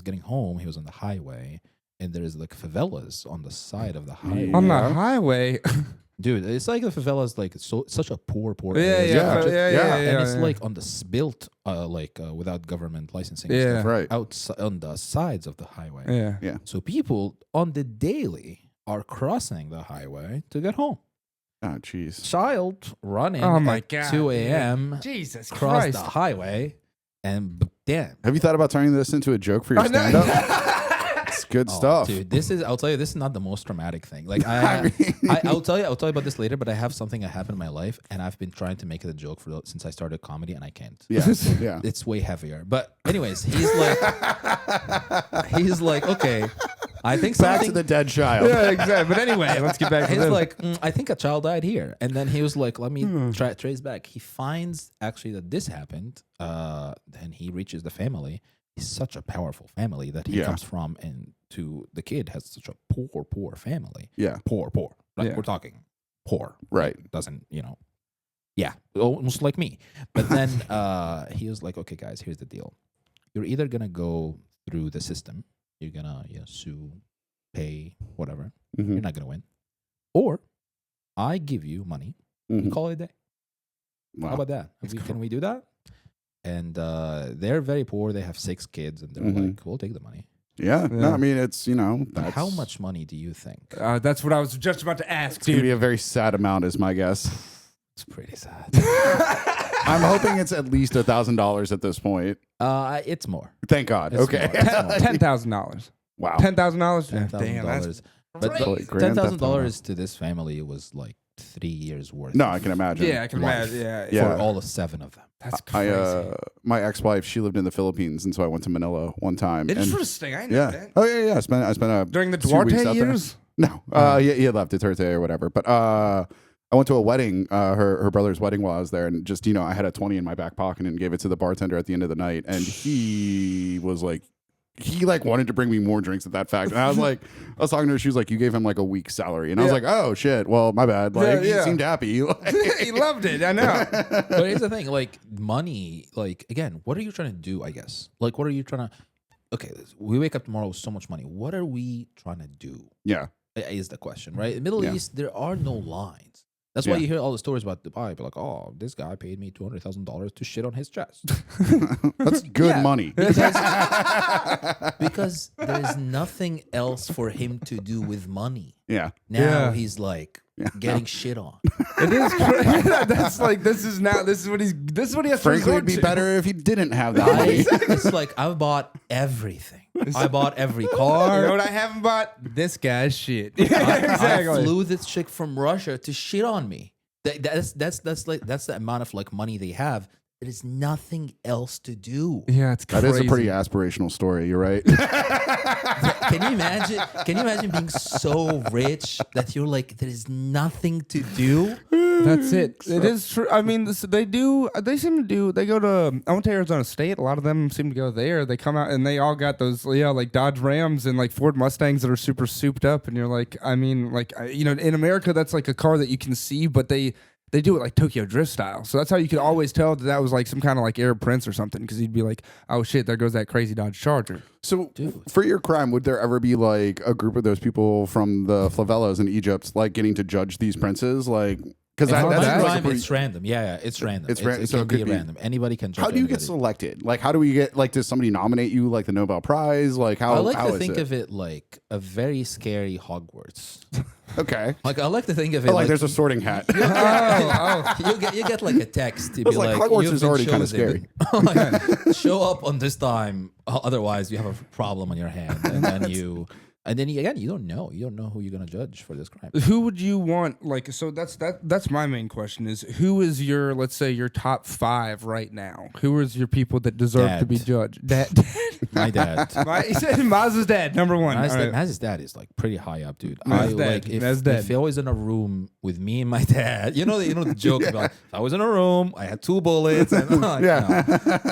getting home, he was on the highway, and there's like favelas on the side of the highway. On the Yeah. highway. Dude, it's like the favelas, like such a poor yeah, area. And it's yeah. like on the built without government licensing. and Yeah. stuff, Right. outside on the sides of the highway. Yeah. So people on the daily are crossing the highway to get home. Oh, jeez. Child running Oh my at God, 2 a.m. Jesus across Christ. the highway, and damn. Have you thought about turning this into a joke for your I know. stand-up? It's good stuff. Dude, I'll tell you, this is not the most dramatic thing. Like I mean- I'll tell you about this later, but I have something that happened in my life, and I've been trying to make it a joke since I started comedy, and I can't. Yeah. Yeah. It's way heavier. But anyways, he's like, okay, I think Back something. to the dead child. Yeah, exactly. But anyway, let's get back to He's this. like, I think a child died here, and then he was like, let me trace back. He finds actually that this happened. Then he reaches the family. He's such a powerful family that he Yeah. comes from, and to the kid has such a poor family. Yeah. Poor. Like Yeah. we're talking poor. Right. Doesn't yeah, almost like me. But then he was like, okay, guys, here's the deal. You're either gonna go through the system. You're gonna sue, pay, whatever. Mhm. You're not gonna win. Or I give you money. We Mhm. call it a day. Wow. How about that? Can we do that? And they're very poor. They have 6 kids, and they're Mhm. like, we'll take the money. Yeah. No, Yeah. I mean, it's, that's... How much money do you think? That's what I was just about to ask, It's going to dude. be a very sad amount, is my guess. It's pretty sad. I'm hoping it's at least $1,000 at this point. It's more. Thank God. It's Okay. more. $10,000. Wow. $10,000. $10,000. But Holy Grand Theft $10,000 to this family was like 3 years worth. No, of I can imagine. Yeah, I can life imagine. Yeah, Yeah. For all 7 of them. That's crazy. My ex-wife, she lived in the Philippines, and so I went to Manila one time. and- Interesting. I know yeah. that. Oh yeah. I spent During the 2 weeks Duarte out there. years? No. He had left. It's her day or whatever. But I went to a wedding, her brother's wedding while I was there, and just I had a 20 in my back pocket and gave it to the bartender at the end of the night, and he was like. He wanted to bring me more drinks at that fact. And I was talking to her. She was like, you gave him like a week's salary. And I was like, oh shit. Well, my bad. Like Yeah. he seemed happy. He loved it. I know. But here's the thing, like money, like again, what are you trying to do, I guess? Like what are you trying to okay, we wake up tomorrow with so much money. What are we trying to do? Yeah. Is the question, right? In the Middle Yeah. East, there are no lines. That's why Yeah. you hear all the stories about Dubai. Be like, oh, this guy paid me $200,000 to shit on his chest. That's good Yeah. money. Because there's nothing else for him to do with money. Yeah. Now Yeah. he's like getting shit on. It is crazy. That's like this is what he has to Frankly, resort it'd be to. better if he didn't have that money. It's like I've bought everything. I bought every You know car. what I haven't bought? This guy's shit. I Exactly. flew this chick from Russia to shit on me. That's the amount of like money they have. There is nothing else to do. Yeah, it's That crazy. is a pretty aspirational story. You're right. Can you imagine? Can you imagine being so rich that you're like there is nothing to do? That's it. It is true. I mean, they do. They seem to do. They go to. I went to Arizona State. A lot of them seem to go there. They come out and they all got those, like Dodge Rams and like Ford Mustangs that are super souped up. And you're like, I mean, like in America, that's like a car that you can see, but they do it like Tokyo Drift style. So that's how you could always tell that was like some kind of like Arab prince or something, because you'd be like, oh shit, there goes that crazy Dodge Charger. So, Dude. for your crime, would there ever be like a group of those people from the favelas in Egypt, like getting to judge these princes? Like, because It's not My that. crime, it's random. Yeah, it's random. It's random, It so can it could be be- random. Anybody can. Judge how do you get anybody. selected? Like, how do we get? Like, does somebody nominate you, like the Nobel Prize? Like, how? I like how to is think it? of it like a very scary Hogwarts. Okay. Like I like to think of it Oh, like like there's a sorting hat. you get like a text to be was like, like Hogwarts you've is been already kinda chosen. Like, show up on this time, otherwise you have a problem on your hand, and then you don't know who you're gonna judge for this crime. Who would you want? Like, so that's my main question: is who is your, let's say, your top 5 right now? Who is your people that deserve to be Dad. judged? My dad. He said Maz's dad, number one. All right. Maz's dad is like pretty high up, dude. Maz's dad. Like Maz's dad. if I was in a room with me and my dad, you know the joke about if I was in a room, I had 2 bullets, and like, Yeah.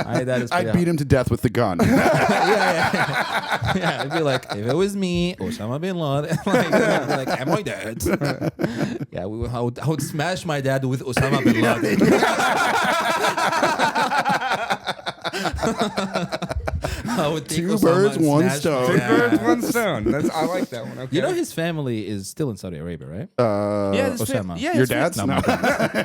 my dad is I'd beat him to death with the gun. yeah, it'd be like if it was me, Osama bin Laden, like, I'd be like, and my dad. Yeah, I would smash my dad with Osama bin Laden. I would take 2 Osama birds, and 1 smash stone. my 2 dad. birds, 1 stone. I like that one. Okay. You know his family is still in Saudi Arabia, right? Yeah, Osama. Yeah, Your his dad's? No, No.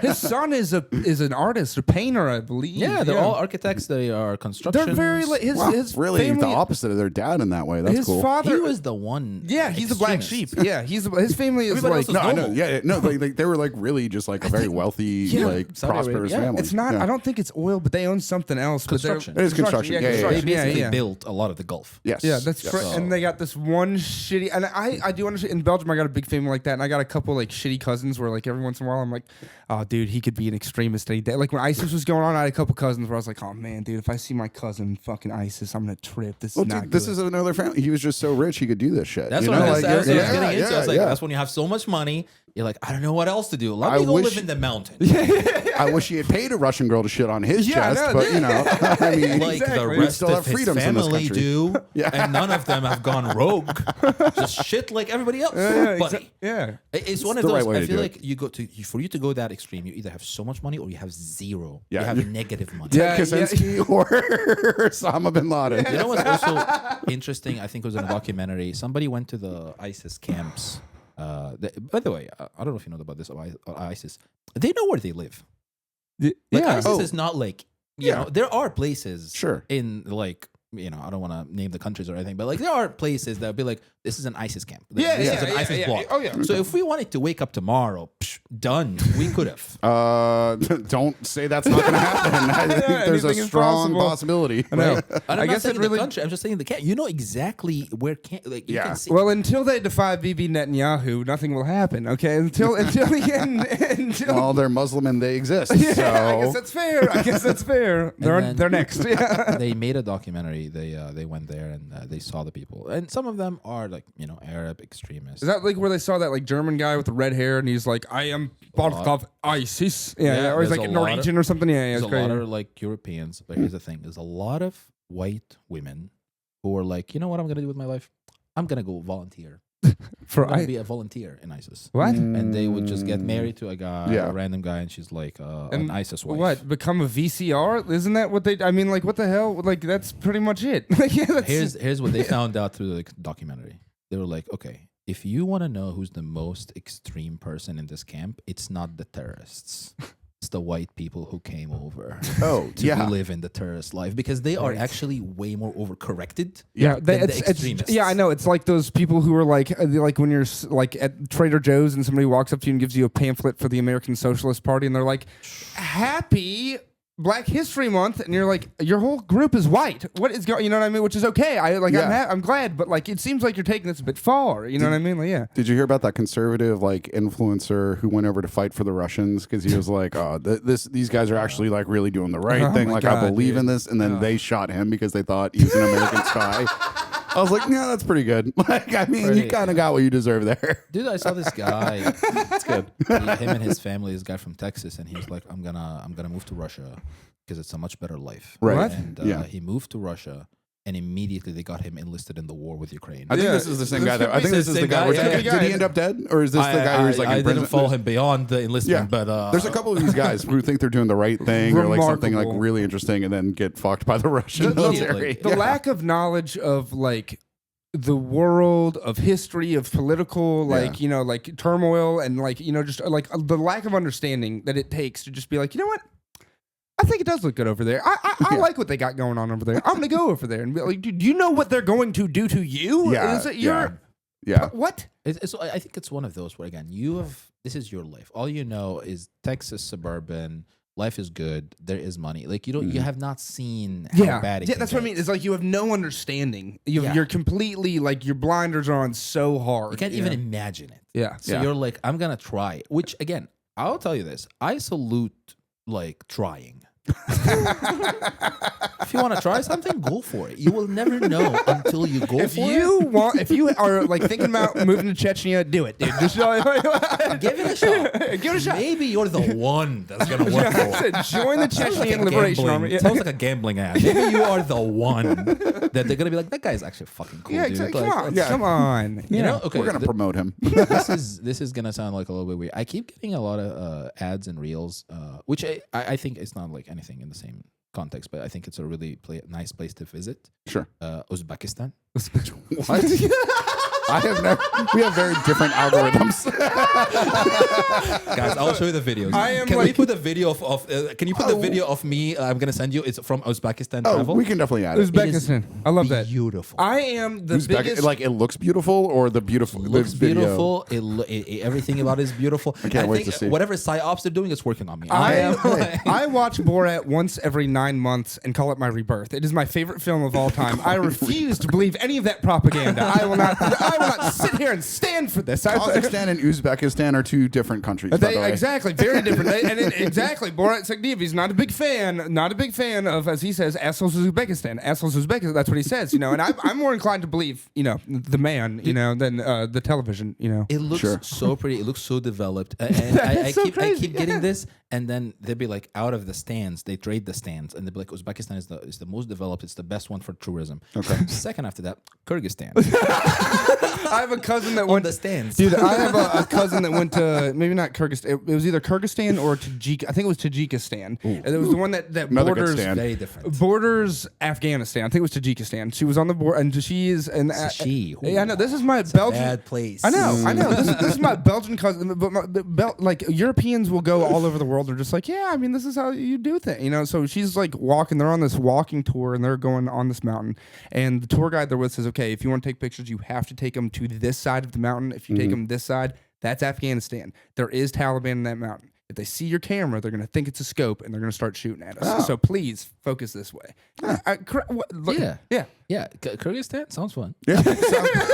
his son is an artist, a painter, I believe. Yeah, they're all architects. They are construction. They're very like his Wow, his really family, the opposite of their dad in that way. That's his cool. father. He was the one. yeah, he's a black sheep. extremist. Yeah, his family is Everybody like else is No, I know. normal. Yeah, no, like they were like really just like a very wealthy, like Saudi Arabia, prosperous yeah. family. it's not. Yeah. I don't think it's oil, but they own something else. but they're- Construction. It is construction. Yeah, yeah, They construction. Yeah, basically yeah. built a lot of the Gulf. Yes. Yeah, that's yes. right. And they got this one shitty. And I do understand. In Belgium, I got a big family like that, and I got a couple like shitty cousins where like every once in a while I'm like, oh dude, he could be an extremist any day. Like when ISIS was going on, I had a couple cousins where I was like, oh man, dude, if I see my cousin fucking ISIS, I'm gonna trip. This Well, is not dude, this good. is another family. He was just so rich he could do this shit. That's you what know? I was, Like, that's what I was yeah, getting into. I was like, yeah. that's when you have so much money, you're like, I don't know what else to do. Let I me go wish- live in the mountain. I wish he had paid a Russian girl to shit on his Yeah, chest, no, but you know, I mean, Like Exactly. the We'd rest still of have his freedoms in this family country. do, Yeah. and none of them have gone rogue. Just shit like everybody else, buddy. Yeah. It's one of the those. right way I to feel do like you go to for you to go that extreme, you either have so much money or you have zero. Yeah. You have negative money. Yeah. Kaczynski or Osama bin Laden. You know what's also interesting? I think it was in a documentary. Somebody went to the ISIS camps. By the way, I don't know if you know about this about ISIS. They know where they live. Like Yeah. ISIS is not like you know. There are places Sure. in like you know. I don't want to name the countries or anything, but like there are places that would be like this is an ISIS camp. Like, Yeah, this yeah, is an yeah, ISIS yeah. block. Oh, yeah. So if we wanted to wake up tomorrow, done. We could have. Don't say that's not going to happen. I think there's a anything is strong possible. possibility. I know. And I'm I not guess saying it the really. country. I'm just saying the camp. You know exactly where camp. Like you Yeah. can see. Well, until they defy Bibi Netanyahu, nothing will happen. Okay, until the end. Until Well, they're Muslim and they exist. yeah, so I guess that's fair. I guess that's fair. then- They're next. Yeah. They made a documentary. They went there and they saw the people, and some of them are like you know Arab extremists. Is that like where they saw that like German guy with the red hair and he's like, I am part of ISIS? Yeah, or he's there's like a Norwegian or something. Yeah, There's it's a lot crazy. of like Europeans, but here's the thing: there's a lot of white women who are like, you know what I'm gonna do with my life? I'm gonna go volunteer. For I'm gonna be a volunteer in ISIS. what? And they would just get married to a guy, Yeah. a random guy, and she's like an And ISIS wife. What? Become a VCR? Isn't that what they? I mean, like, what the hell? Like, that's pretty much it. Like, yeah, that's, Here's what they found out through the documentary. They were like, okay, if you want to know who's the most extreme person in this camp, it's not the terrorists. It's the white people who came over Oh, to yeah. live in the terrorist life because they are actually way more overcorrected. yeah, than the it's extremists. yeah, I know. It's like those people who are like when you're like at Trader Joe's and somebody walks up to you and gives you a pamphlet for the American Socialist Party, and they're like, "Happy Black History Month," and you're like, "Your whole group is white. What is going? You know what I mean? Which is okay. Yeah. I'm glad, but like, it seems like you're taking this a bit far. You know what I mean? Like, yeah. Did you hear about that conservative like influencer who went over to fight for the Russians because he was like, "Oh, these guys are actually like really doing the right Oh thing. my Like I God, believe in dude. this." And then they shot him because they thought he was an American spy. I was like, "Yeah, that's pretty good. Like, I mean, you Pretty- kind of got what you deserve there." Dude, I saw this guy. That's good. Him and his family, this guy from Texas, and he was like, I'm gonna move to Russia because it's a much better life. Right. What? And Yeah. he moved to Russia, and immediately they got him enlisted in the war with Ukraine. I think Yeah, this is the same this guy. That, I could think be this the is the same guy. guy. Which, Yeah, did he end up dead, or is this the guy who's like I in prison? didn't follow him beyond the enlistment, Yeah. but There's a couple of these guys who think they're doing the right thing or like something like Remarkable. really interesting, and then get fucked by the Russian military. The lack of knowledge of like the world of history of political like Yeah. like turmoil and like just like the lack of understanding that it takes to just be like, you know what, I think it does look good over there. I like what they got going on over there. I'm gonna go over there and be like, dude, do you know what they're going to do to you? Yeah, Is it your yeah. what? I think it's one of those where again this is your life. All you know is Texas suburban. Life is good. There is money. Like you have not seen how bad it Yeah, can that's what I get. mean. It's like you have no understanding. Yeah. You're completely like your blinders are on so hard. You can't even imagine it. Yeah. So Yeah. you're like, I'm gonna try. Which again, I'll tell you this: I salute like trying. If you want to try something, go for it. You will never know until you go If for you want, if you are like thinking about moving to Chechnya, do it, dude. Just it. Give it a shot. Give it a shot. Maybe you're the one that's gonna work for it. Join the Chechnyan Liberation Army. Sounds like a gambling ad. Maybe you are the one that they're gonna be like, that guy's actually fucking cool, Yeah, dude. exactly. Like, Come on, come on. You know, okay. We're gonna promote him. This is gonna sound like a little bit weird. I keep getting a lot of ads and reels, which I think it's not like anything in the same context, but I think it's a really nice place to visit. Sure. Uzbekistan. What? I have never. We have very different algorithms. Guys, I'll show you the videos. Can we put the video of can you put the video of me? I'm gonna send you. It's from Uzbekistan travel. We can definitely add it. Uzbekistan. I love that. Beautiful. I am the biggest. Like it looks beautiful, or the beautiful Looks video? beautiful. Everything about it is beautiful. I can't wait think to see. whatever psyops they're doing is working on me. I watch Borat once every 9 months and call it my rebirth. It is my favorite film of all time. I refuse to believe any of that propaganda. I will not sit here and stand for this. Kazakhstan and Uzbekistan are two different countries. By the way. Exactly, very different. Exactly, Borat Sagdiyev, he's not a big fan of, as he says, assholes Uzbekistan. Assholes Uzbekistan, that's what he says, you know. And I'm more inclined to believe, you know, the man, you know, than the television, you know. It looks so pretty. It looks so developed. And I keep getting this. And then they'd be like, out of the stands, they trade the stands, and they'd be like, Uzbekistan is the most developed. It's the best one for tourism. Okay. Second after that, Kyrgyzstan. I have a cousin that went the stands. Dude, I have a cousin that went to maybe not Kyrgyzstan. It was either Kyrgyzstan or Tajik. I think it was Tajikistan. And it was the one that Another good borders stand. Very different. borders Afghanistan. I think it was Tajikistan. She was on the border, and she is and yeah, I know this is my Belgian Bad place. I know. This is my Belgian cousin, but like Europeans will go all over the world. They're just like, yeah, I mean, this is how you do things, you know. So she's like walking. They're on this walking tour, and they're going on this mountain. And the tour guide they're with says, okay, if you want to take pictures, you have to take them to this side of the mountain. If you take them this side, that's Afghanistan. There is Taliban in that mountain. If they see your camera, they're going to think it's a scope, and they're going to start shooting at us. Oh. So please focus this way. Yeah. Kyrgyzstan sounds fun. Yeah, sounds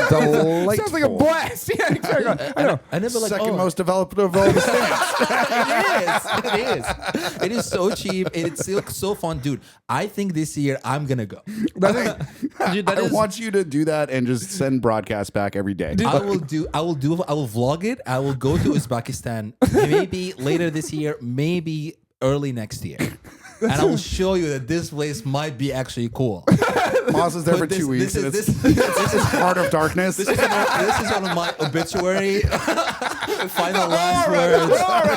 delightful. Sounds like a blast. Yeah, exactly. I know. I never like Second most developed of all the stands. It is. It is so cheap. It looks so fun, dude. I think this year I'm gonna go. I want you to do that and just send broadcasts back every day. I will vlog it. I will go to Uzbekistan maybe later this year, maybe early next year. And I will show you that this place might be actually cool. Moz is there for 2 weeks. This is Heart of Darkness. This is one of my obituary final last words.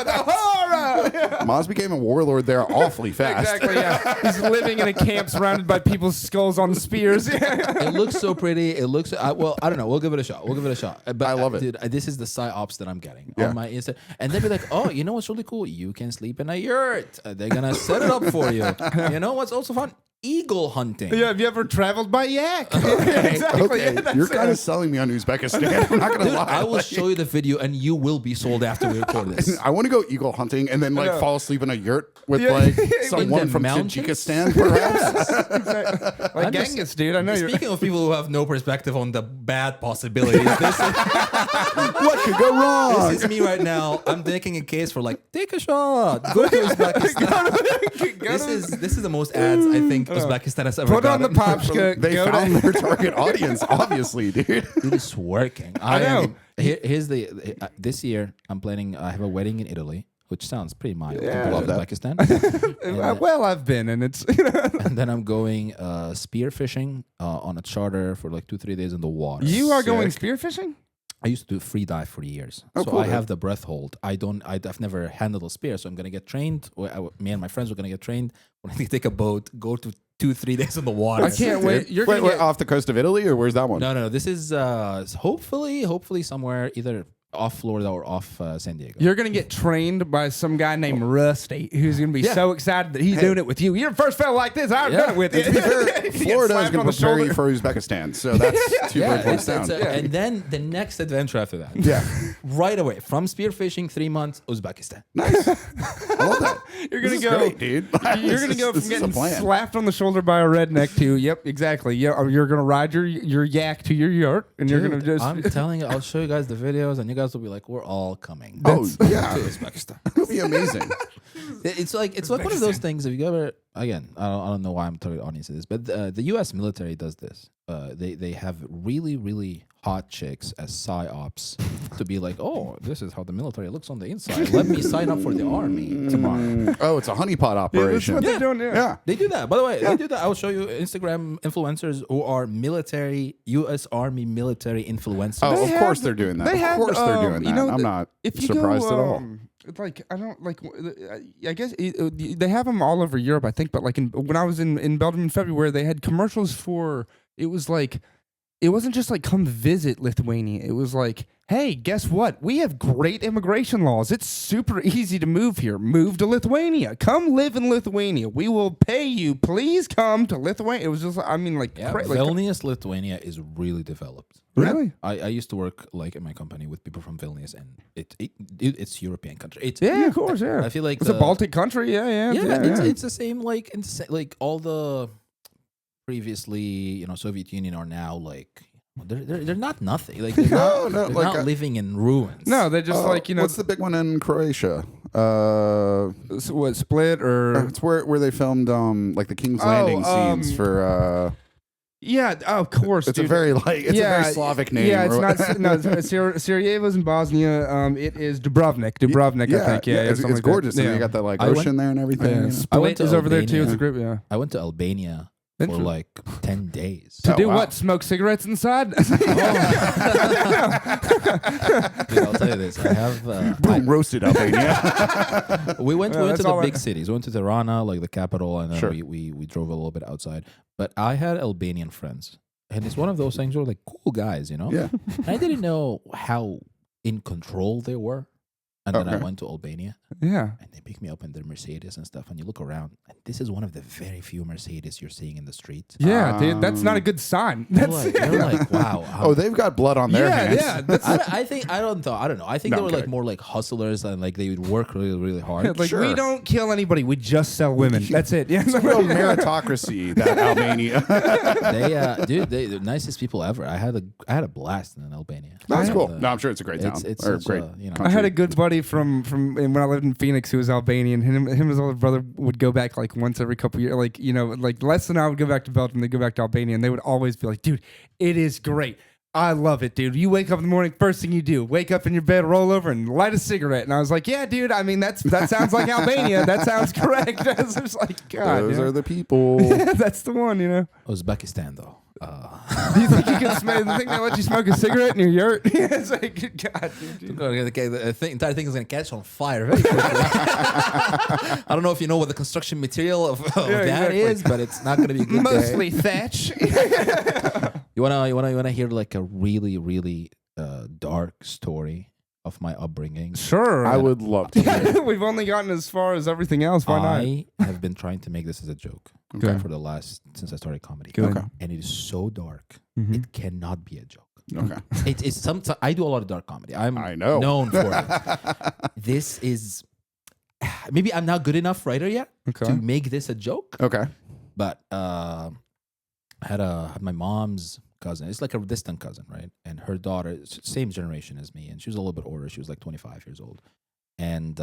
The horror. Moz became a warlord there awfully fast. Exactly, yeah. He's living in a camp surrounded by people's skulls on spears. It looks so pretty. It looks well. I don't know. We'll give it a shot. But I love it. Dude, this is the psyops that I'm getting Yeah. on my Insta. And they'll be like, "Oh, you know what's really cool? You can sleep in a yurt. They're gonna set it up for you. You know what's also fun? Eagle hunting. Yeah, have you ever traveled by yak? Exactly. Okay, Yeah, you're kind of selling me on Uzbekistan. I'm not gonna Dude, lie. I will show you the video, and you will be sold after we record this. I want to go eagle hunting and then like Yeah. fall asleep in a yurt with Yeah. like In someone the from mountains? Tajikistan, perhaps. Like I'm just- Genghis, dude. I know you're. Speaking of people who have no perspective on the bad possibilities, What could go wrong? this is me right now. I'm making a case for like, take a shot, go to Uzbekistan. This is the most ads I think Uzbekistan has ever Put on the gotten. popska. They go found to, their target audience, obviously, dude. It is working. I know. Here's the this year I'm planning. I have a wedding in Italy, which sounds pretty mild Yeah. compared Love to that. Uzbekistan. well, I've been, and it's And then I'm going spear fishing on a charter for like 2-3 days in the water. you are going Sick. spearfishing. I used to do free dive for years, Oh, so cool, I dude. have the breath hold. I've never handled a spear, so I'm gonna get trained. Me and my friends are gonna get trained. When I take a boat, go to 2-3 days in the water. I can't wait. You're Wait, gonna get, off the coast of Italy, or where's that one? No. This is hopefully somewhere either off Florida or off San Diego. You're gonna get trained by some guy named Rusty, who's gonna be Yeah. so excited that he's doing it with you. You're the first fella like this I've done it with. And to be fair, You get Florida is slapped going on to the prepare you shoulder. for Uzbekistan, so that's two bird points down. And then the next adventure after that. Yeah, Right away from spearfishing, 3 months, Uzbekistan. nice. I love that. You're gonna This is go, great, dude. You're gonna go This from is a getting plan. slapped on the shoulder by a redneck to yep, exactly. Yeah, you're gonna ride your yak to your yurt, and you're gonna just I'm telling you, I'll show you guys the videos, and you're guys will be like, we're all coming. Oh, yeah. To Uzbekistan. It'll be amazing. It's like one of those things. If you ever, again, I don't know why I'm telling the audience this, but the U.S. military does this. They have really hot chicks as psyops to be like, oh, this is how the military looks on the inside. Let me sign up for the army tomorrow. Oh, it's a honeypot operation. That's what they're doing. Yeah. They do that. By the way, they do that. I will show you Instagram influencers who are military, U.S. Army military influencers. Oh, They of course have- they're doing that. they Of have, course they're doing you that. know, I'm not If you surprised go, at all. like I don't like. I guess they have them all over Europe, I think. But like when I was in Belgium in February, they had commercials for. It was like, it wasn't just like come visit Lithuania. It was like, hey, guess what? We have great immigration laws. It's super easy to move here. Move to Lithuania. Come live in Lithuania. We will pay you. Please come to Lithuania. It was just, I mean, like, Yeah, like Vilnius, Lithuania is really developed. really. I used to work like in my company with people from Vilnius, and it's European country. It's Yeah, of course. Yeah, I feel like it's a Baltic country. Yeah. it's the same like all the previously Soviet Union are now like they're not nothing like they're No, not, they're like, not living in ruins. No, they're just like What's the big one in Croatia? what Split or It's where they filmed like the King's Landing scenes for. yeah, of course. It's dude. a very a very Slavic name. Yeah, it's not. No, Sarajevo's in Bosnia. It is Dubrovnik. Dubrovnik, I think. Yeah, it's something like gorgeous. that. And Yeah. you got that like I went- ocean there and everything. Yeah, you know? Split to is over there too. Albania. It's a group. Yeah. I went to Albania for Interesting. like 10 days. To Oh, do wow. what? Smoke cigarettes inside? Dude, I'll tell you this. I have. Boom, roasted Albania. We went Yeah, to that's the all I big know. cities. We went to Tirana, like the capital, and then Sure. we drove a little bit outside. But I had Albanian friends, and it's one of those things where like cool guys, Yeah. And I didn't know how in control they were. And then I Okay. went to Albania, Yeah. and they picked me up in their Mercedes and stuff. And you look around, and this is one of the very few Mercedes you're seeing in the street. Yeah, dude. That's not a good sign. You're That's you're like, wow. Oh, they've got blood on their hands. yeah. That's I don't know. I think No, they were I'm like kidding. more like hustlers, and like they would work really hard. like Sure. we don't kill anybody. We just sell women. That's it. Yeah. It's a real meritocracy, that Albania. They're the nicest people ever. I had a blast in Albania. That's And, cool. No, I'm sure it's a great town. It's or such great. a, I had a good buddy from when I lived in Phoenix who was Albanian. Him and his older brother would go back like once every couple years. Like, like less than I would go back to Belgium, they go back to Albania, and they would always be like, dude, it is great. I love it, dude. You wake up in the morning, first thing you do, wake up in your bed, roll over, and light a cigarette. And I was like, yeah, dude. I mean, that sounds like Albania. That sounds correct. I was just like, God, Those yeah. are the people. That's the one, Uzbekistan though. Do you think you can smell? Do you think they let you smoke a cigarette in your yurt? It's like, God, dude. The entire thing is gonna catch on fire very quickly. I don't know if you know what the construction material of that exactly. is, but it's not gonna be a good. day. Mostly thatch. You wanna hear like a really dark story of my upbringing. Sure. I would love to hear it. We've only gotten as far as everything else. Why not? I have been trying to make this as a joke Okay. for since I started comedy. Good. Okay. And it is so dark, Mhm. it cannot be a joke. Okay. It's sometimes I do a lot of dark comedy. I'm I know. known for it. This is maybe I'm not good enough writer yet Okay. to make this a joke. Okay. But I had my mom's cousin. It's like a distant cousin, right? And her daughter, same generation as me, and she was a little bit older. She was like 25 years old, and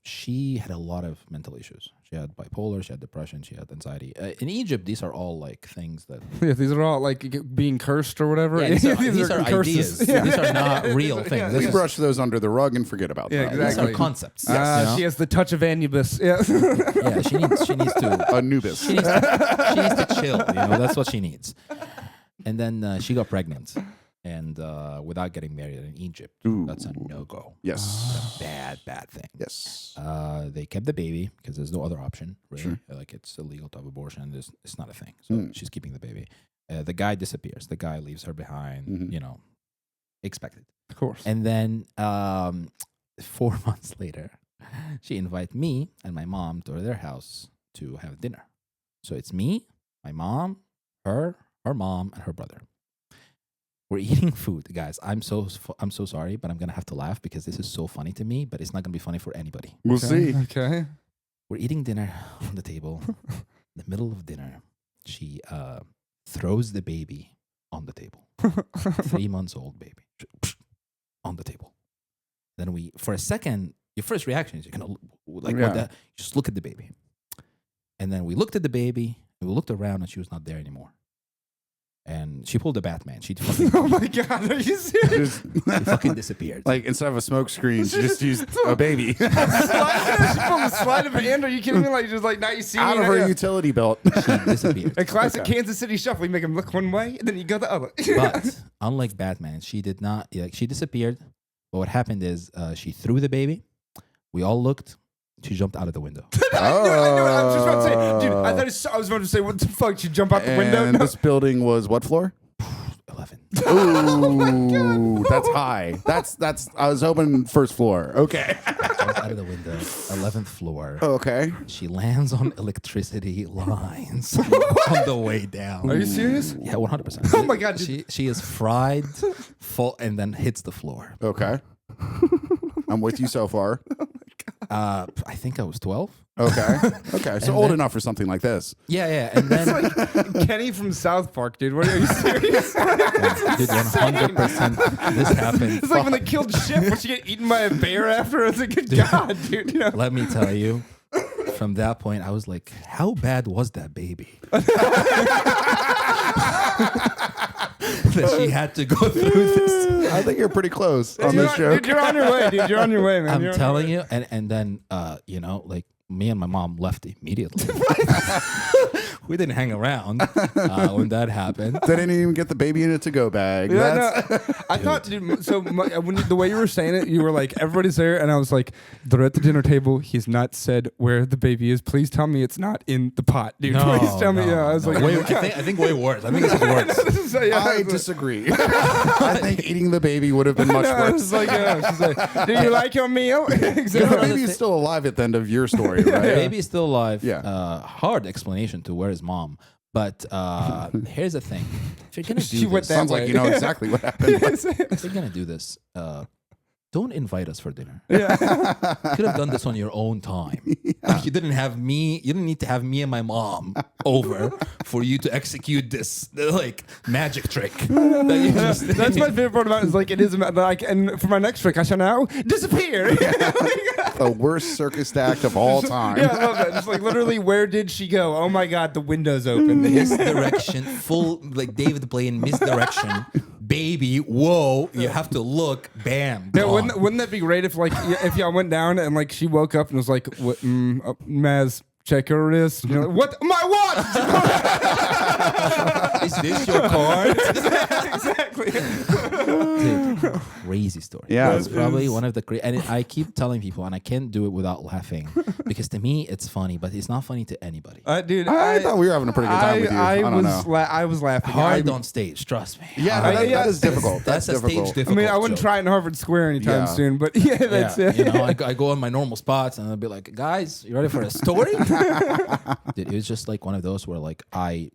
she had a lot of mental issues. She had bipolar, she had depression, she had anxiety. In Egypt, these are all like things that Yeah, these are all like being cursed or whatever. yeah, these are curses. ideas. Yeah. These are not real things. Yeah. This We is- brush those under the rug and forget about Yeah, that. These exactly. are concepts. She has the touch of Anubis. Yeah. Yeah, she needs to Anubis. she needs to chill. That's what she needs. And then she got pregnant, and without getting married in Egypt, Ooh. that's a no-go. Yes. Bad thing. Yes. They kept the baby because there's no other option. Really, Sure. like it's illegal to have abortion. It's not a thing. So Mm. she's keeping the baby. The guy disappears. The guy leaves her behind. Mhm. Expected. Of course. And then 4 months later, she invited me and my mom to their house to have dinner. So it's me, my mom, her mom, and her brother. We're eating food, guys. I'm so sorry, but I'm gonna have to laugh because this is so funny to me. But it's not gonna be funny for anybody. We'll see. Okay. We're eating dinner on the table. In the middle of dinner, she throws the baby on the table. 3 months old baby on the table. then we, for a second, your first reaction is you're gonna like Yeah. what the, just look at the baby, and then we looked at the baby and we looked around and she was not there anymore. And she pulled a Batman. She fucking, Oh my God, are you serious? Just- she fucking disappeared. like instead of a smoke screen, she just used a baby She pulled a slide of hand. Are you kidding me? Like just like now you see out me of now, her yeah. utility belt. She disappeared. A classic Kansas City shuffle. You make him look one way, and then you go the other. But unlike Batman, she did not, like, she disappeared. But what happened is she threw the baby. We all looked. She jumped out of the window. I knew it. I was just about to say, dude. I was about to say, what the fuck? She jump out the window? And No. this building was what floor? 11. Ooh, that's high. That's. I was hoping first floor. Okay. Jumped out of the window. 11th floor. Okay. She lands on electricity lines on the way down. Are you serious? Yeah, 100%. Oh my God, dude. She is fried, full, and then hits the floor. Okay. I'm with you so far. I think I was 12. Okay. Okay. So And old then- enough for something like this. Yeah, and then Kenny from South Park, dude. What are you serious? dude, 100% this happened. It's like when they killed Schiff when she get eaten by a bear after. It's like, good God, dude. You know? Let me tell you, from that point, I was like, how bad was that baby? That she had to go through this. I think you're pretty close on You're this joke. Dude, you're on your way, dude. You're on your way, man. I'm You're on telling your you, and then you know, like me and my mom left immediately. We didn't hang around when that happened. They didn't even get the baby in a to-go bag. way. Yeah, That's, no, I thought, dude. So when the way you were saying it, you were like, everybody's there, and I was like, they're at the dinner table. He's not said where the baby is. Please tell me it's not in the pot, dude. Please tell me. Yeah, I was like, way, oh my God. I think way worse. I think it's worse. So, yeah, I was like- disagree. I think eating the baby would have been much I worse. was like, yeah, she's like, do you like your meal? The Exactly. baby is still alive at the end of your story, right? Baby is still alive. Yeah. Hard explanation to where is mom. But here's the thing: if you're gonna do She went this, that Sounds way. like you know exactly what happened. if you're gonna do this, don't invite us for dinner. Yeah. You could have done this on your own time. Like, you didn't have me. You didn't need to have me and my mom over for you to execute this like magic trick. That you just That's my favorite part about it. Is like it is like, and for my next trick, I shall now disappear. The worst circus act of all time. Yeah, I love that. Just like literally, where did she go? Oh my God, the window's open. misdirection, full like David Blaine misdirection. Baby, whoa! You have to look. Bam. Yeah, gone. wouldn't that be great if like if y'all went down and like she woke up and was like, "What, Maz, check her wrist." You know, what? My watch. Is this your card? Exactly. Dude, crazy story. Yeah. It's probably one of the great. And I keep telling people, and I can't do it without laughing because to me it's funny, but it's not funny to anybody. Dude, I thought we were having a pretty good time with you. I don't know. I was laughing. Hard on stage, trust me. Yeah, that is difficult. That's a difficult. stage difficult. I mean, I wouldn't joke. try it in Harvard Square anytime Yeah. soon, but yeah, that's Yeah, it. you know, I go on my normal spots and I'll be like, guys, you ready for a story? Dude, it was just like one of those where like I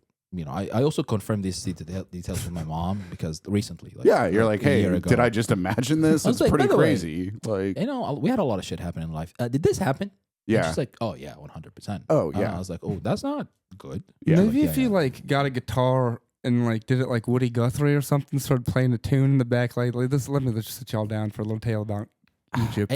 also confirmed these details with my mom because recently, like, Yeah, you're like, a hey, year ago, did I just imagine this? I was It's like, pretty by the way, crazy. Like, you know, we had a lot of shit happen in life. Did this happen? And yeah. she's like, oh yeah, 100%. Oh, yeah. I was like, oh, that's not good. Yeah. Maybe Like, if you like got a guitar and like did it like Woody Guthrie or something, started playing a tune in the back, like this. Let me just sit y'all down for a little tale about Egypt.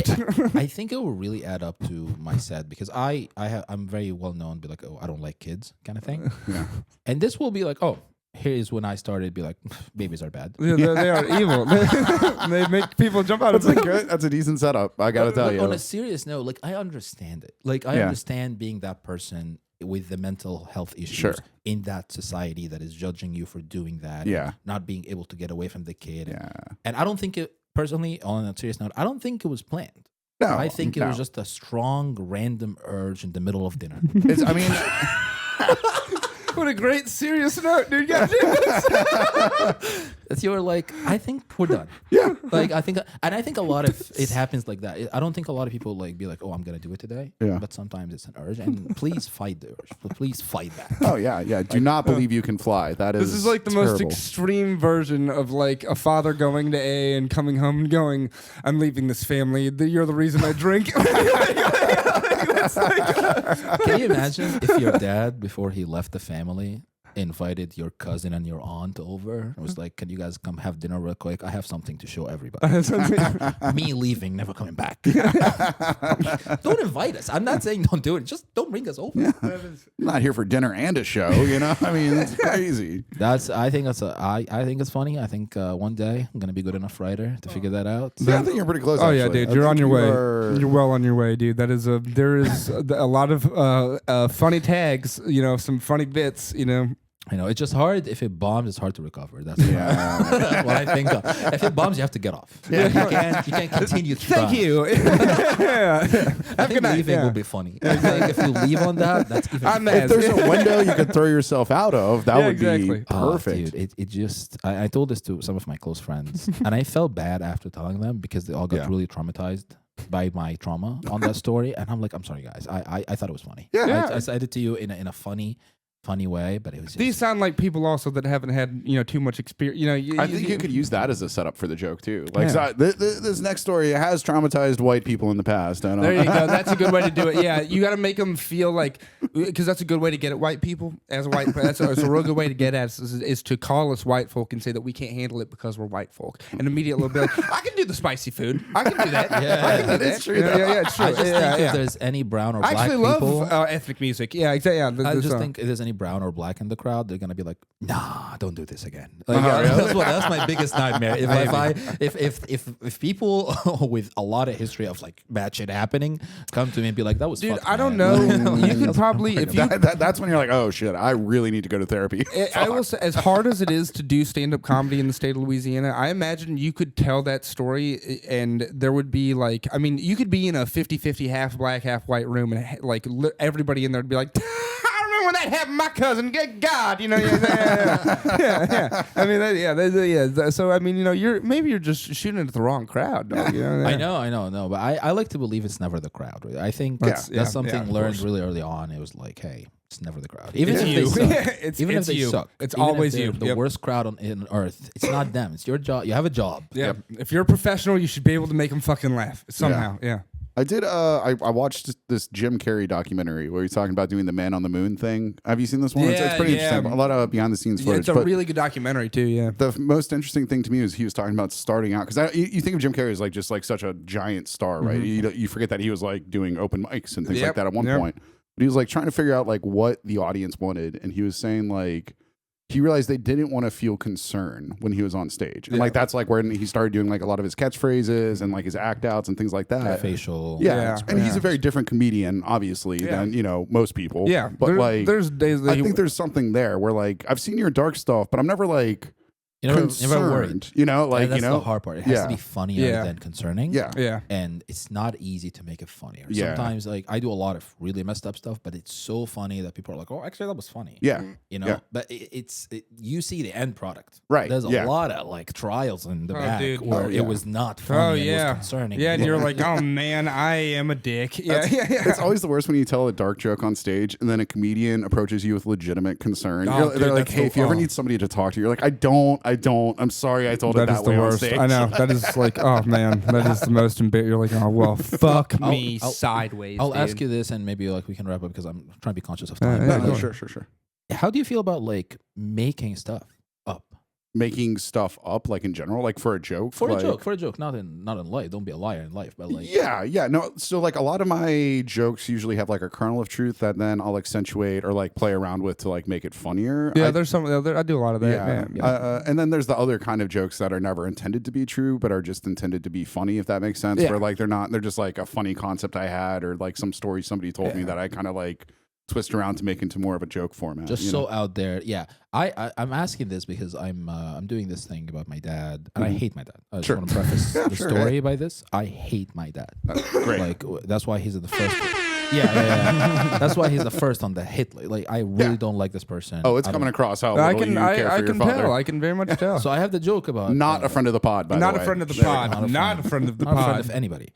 I think it will really add up to my set because I'm very well known, be like, oh, I don't like kids kind of thing. Yeah. And this will be like, oh, here's when I started be like, babies are bad. Yeah, they are evil. They make people jump out of That's a bed. good. That's a decent setup. I gotta tell But you. on a serious note, like I understand it. Like I Yeah. understand being that person with the mental health issues Sure. in that society that is judging you for doing that. and Yeah. not being able to get away from the kid. Yeah. And I don't think it personally, on a serious note, I don't think it was planned. No, I think it no. was just a strong random urge in the middle of dinner. It's, I mean, What a great serious note, dude. Yeah, That you were like, I think we're done. yeah. Like I think, and I think a lot of it happens like that. I don't think a lot of people like be like, oh, I'm gonna do it today. Yeah. But sometimes it's an urge, and please fight the urge. Please fight back. Oh yeah, yeah. Do not believe you can fly. That is. this is like the most terrible. extreme version of like a father going to A and coming home and going, "I'm leaving this family. You're the reason I drink." Can you imagine if your dad, before he left the family, invited your cousin and your aunt over. It was like, can you guys come have dinner real quick? I have something to show everybody. Me leaving, never coming back. Don't invite us. I'm not saying don't do it. Just don't bring us over. I'm not here for dinner and a show, you know? I mean, it's crazy. I think it's funny. I think one day I'm gonna be good enough writer to figure that out. Yeah, I think you're pretty close. Oh yeah, actually. dude, you're on your way. Are... You're well on your way, dude. There is a lot of funny tags, you know, some funny bits, you know. I know it's just hard. If it bombs, it's hard to recover. That's what I think. If it bombs, you have to get off. Yeah, you can't continue to try. Thank you. I think leaving will be funny. I think if you leave on that, that's even. If there's a window you could throw yourself out of, that would be perfect. Dude, it just. I told this to some of my close friends, and I felt bad after telling them because they all got really traumatized by my trauma on that story, and I'm like, I'm sorry, guys. I thought it was funny. Yeah, I said it to you in a funny way, but it was. Just, these sound like people also that haven't had too much experience. I think you could use that as a setup for the joke too. Like so this next story has traumatized white people in the past. There you go. That's a good way to do it. Yeah, you got to make them feel like, because that's a good way to get at white people as a white. That's a real good way to get at us is to call us white folk and say that we can't handle it because we're white folk, and immediately be like, I can do the spicy food. I can do that. It's true. Yeah, it's true. I just think if there's any brown or black I actually people, love ethnic music. Yeah, exactly. Yeah, I just think if there's any brown or black in the crowd, they're gonna be like, "Nah, don't do this again." Like, that's my biggest nightmare. If people with a lot of history of like bad shit happening come to me and be like, "That was dude, fucked, I don't man." know. You could probably if you. That's when you're like, oh shit, I really need to go to therapy. I will say, as hard as it is to do stand-up comedy in the state of Louisiana, I imagine you could tell that story and there would be like, I mean, you could be in a 50-50 half black, half white room and like everybody in there would be like, I remember when that happened, my cousin, good God, you know, yeah. I mean, so I mean, you're just shooting at the wrong crowd, dog, you know? I know, but I like to believe it's never the crowd. Right? I think that's something learned really early on. It was like, hey, it's never the crowd. Even if they suck. Even if they suck. It's always you. The worst crowd on earth. It's not them. It's your job. You have a job. Yeah. If you're a professional, you should be able to make them fucking laugh somehow. Yeah. I did. I watched this Jim Carrey documentary where he's talking about doing the Man on the Moon thing. Have you seen this one? It's pretty interesting. A lot of behind the scenes footage. It's a really good documentary too. Yeah. The most interesting thing to me is he was talking about starting out because you think of Jim Carrey as like just like such a giant star, right? You forget that he was like doing open mics and things like that at one point. But he was like trying to figure out like what the audience wanted, and he was saying like. He realized they didn't want to feel concern when he was on stage. And like that's like where he started doing like a lot of his catchphrases and like his act outs and things like that. Facial. Yeah. And he's a very different comedian, obviously, than, most people. Yeah. But there's days that I think there's something there where like I've seen your dark stuff, but I'm never like never worried. That's the hard part. It has to be funnier than concerning. Yeah. And it's not easy to make it funnier. Sometimes like I do a lot of really messed up stuff, but it's so funny that people are like, oh, actually that was funny. Yeah. But you see the end product. Right. There's a lot of like trials in the back where it was not funny. It was concerning. Yeah, and you're like, oh man, I am a dick. Yeah. It's always the worst when you tell a dark joke on stage and then a comedian approaches you with legitimate concern. They're like, hey, if you ever need somebody to talk to, you're like, I don't. I'm sorry I told it that way on stage. I know. That is like, oh man, that is the most embarrassing. You're like, oh well, fuck me sideways. I'll ask you this, and maybe like we can wrap up because I'm trying to be conscious of time. Sure. How do you feel about like making stuff up? Making stuff up, like in general, like for a joke? For a joke, not in life. Don't be a liar in life, but like no. So like a lot of my jokes usually have like a kernel of truth that then I'll accentuate or like play around with to like make it funnier. There's some. I do a lot of that. And then there's the other kind of jokes that are never intended to be true, but are just intended to be funny, if that makes sense. Where like they're just like a funny concept I had or like some story somebody told me that I kind of like twist around to make into more of a joke format. Just so out there. Yeah. I'm asking this because I'm doing this thing about my dad, and I hate my dad. I just want to preface the story by this. I hate my dad. Great. Like that's why he's in the first. Yeah. That's why he's the first on the hit list. Like I really don't like this person. Oh, it's coming across how little you care for your father. Tell. I can very much tell. So I have the joke about not a friend of the pod, by the way. Not a friend of the pod. Not a friend of the pod. Not a friend of anybody.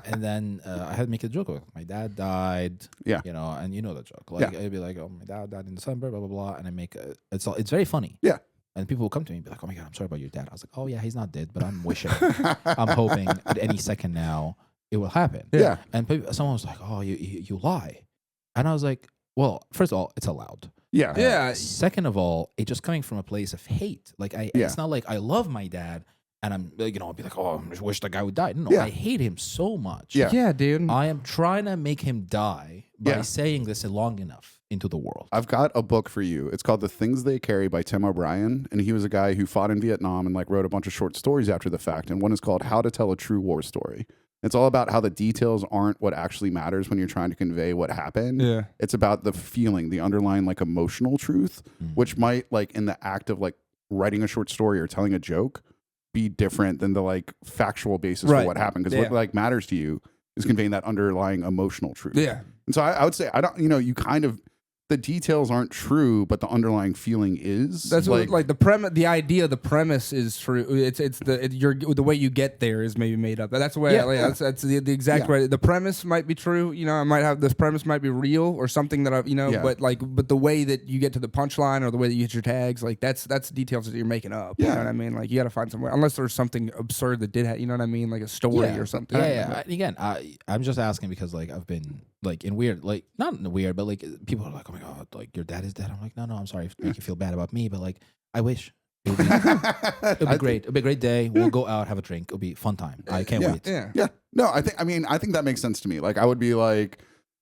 And then I had to make a joke about my dad died. Yeah. And you know the joke. Like I'd be like, oh, my dad died in December, blah blah blah, and I make it's very funny. Yeah. And people will come to me and be like, oh my God, I'm sorry about your dad. I was like, oh yeah, he's not dead, but I'm wishing, I'm hoping at any second now it will happen. Yeah. And someone was like, oh, you lie. And I was like, well, first of all, it's allowed. Yeah. Yeah. Second of all, it just coming from a place of hate. Like it's not like I love my dad and I'm I'll be like, oh, I just wish the guy would die. No, I hate him so much. Yeah. Yeah, dude. I am trying to make him die by saying this long enough into the world. I've got a book for you. It's called The Things They Carry by Tim O'Brien. And he was a guy who fought in Vietnam and like wrote a bunch of short stories after the fact. And one is called How to Tell a True War Story. It's all about how the details aren't what actually matters when you're trying to convey what happened. Yeah. It's about the feeling, the underlying like emotional truth, which might like in the act of like writing a short story or telling a joke be different than the like factual basis for what happened. Because what like matters to you is conveying that underlying emotional truth. Yeah. And so I would say, I don't, you kind of, the details aren't true, but the underlying feeling is. That's like the premise. The idea, the premise is true. It's the way you get there is maybe made up. That's the way. That's the exact way. The premise might be true. I might have this premise might be real or something that but the way that you get to the punchline or the way that you hit your tags, like that's details that you're making up. You know what I mean? Like you got to find somewhere unless there's something absurd that did. You know what I mean? Like a story or something. Again, I'm just asking because like I've been like in weird, like not in weird, but like people are like, oh my god, like your dad is dead. I'm like, no, I'm sorry if make you feel bad about me, but like I wish it'll be great. It'll be a great day. We'll go out, have a drink. It'll be a fun time. I can't wait. Yeah. No, I think that makes sense to me. Like I would be like,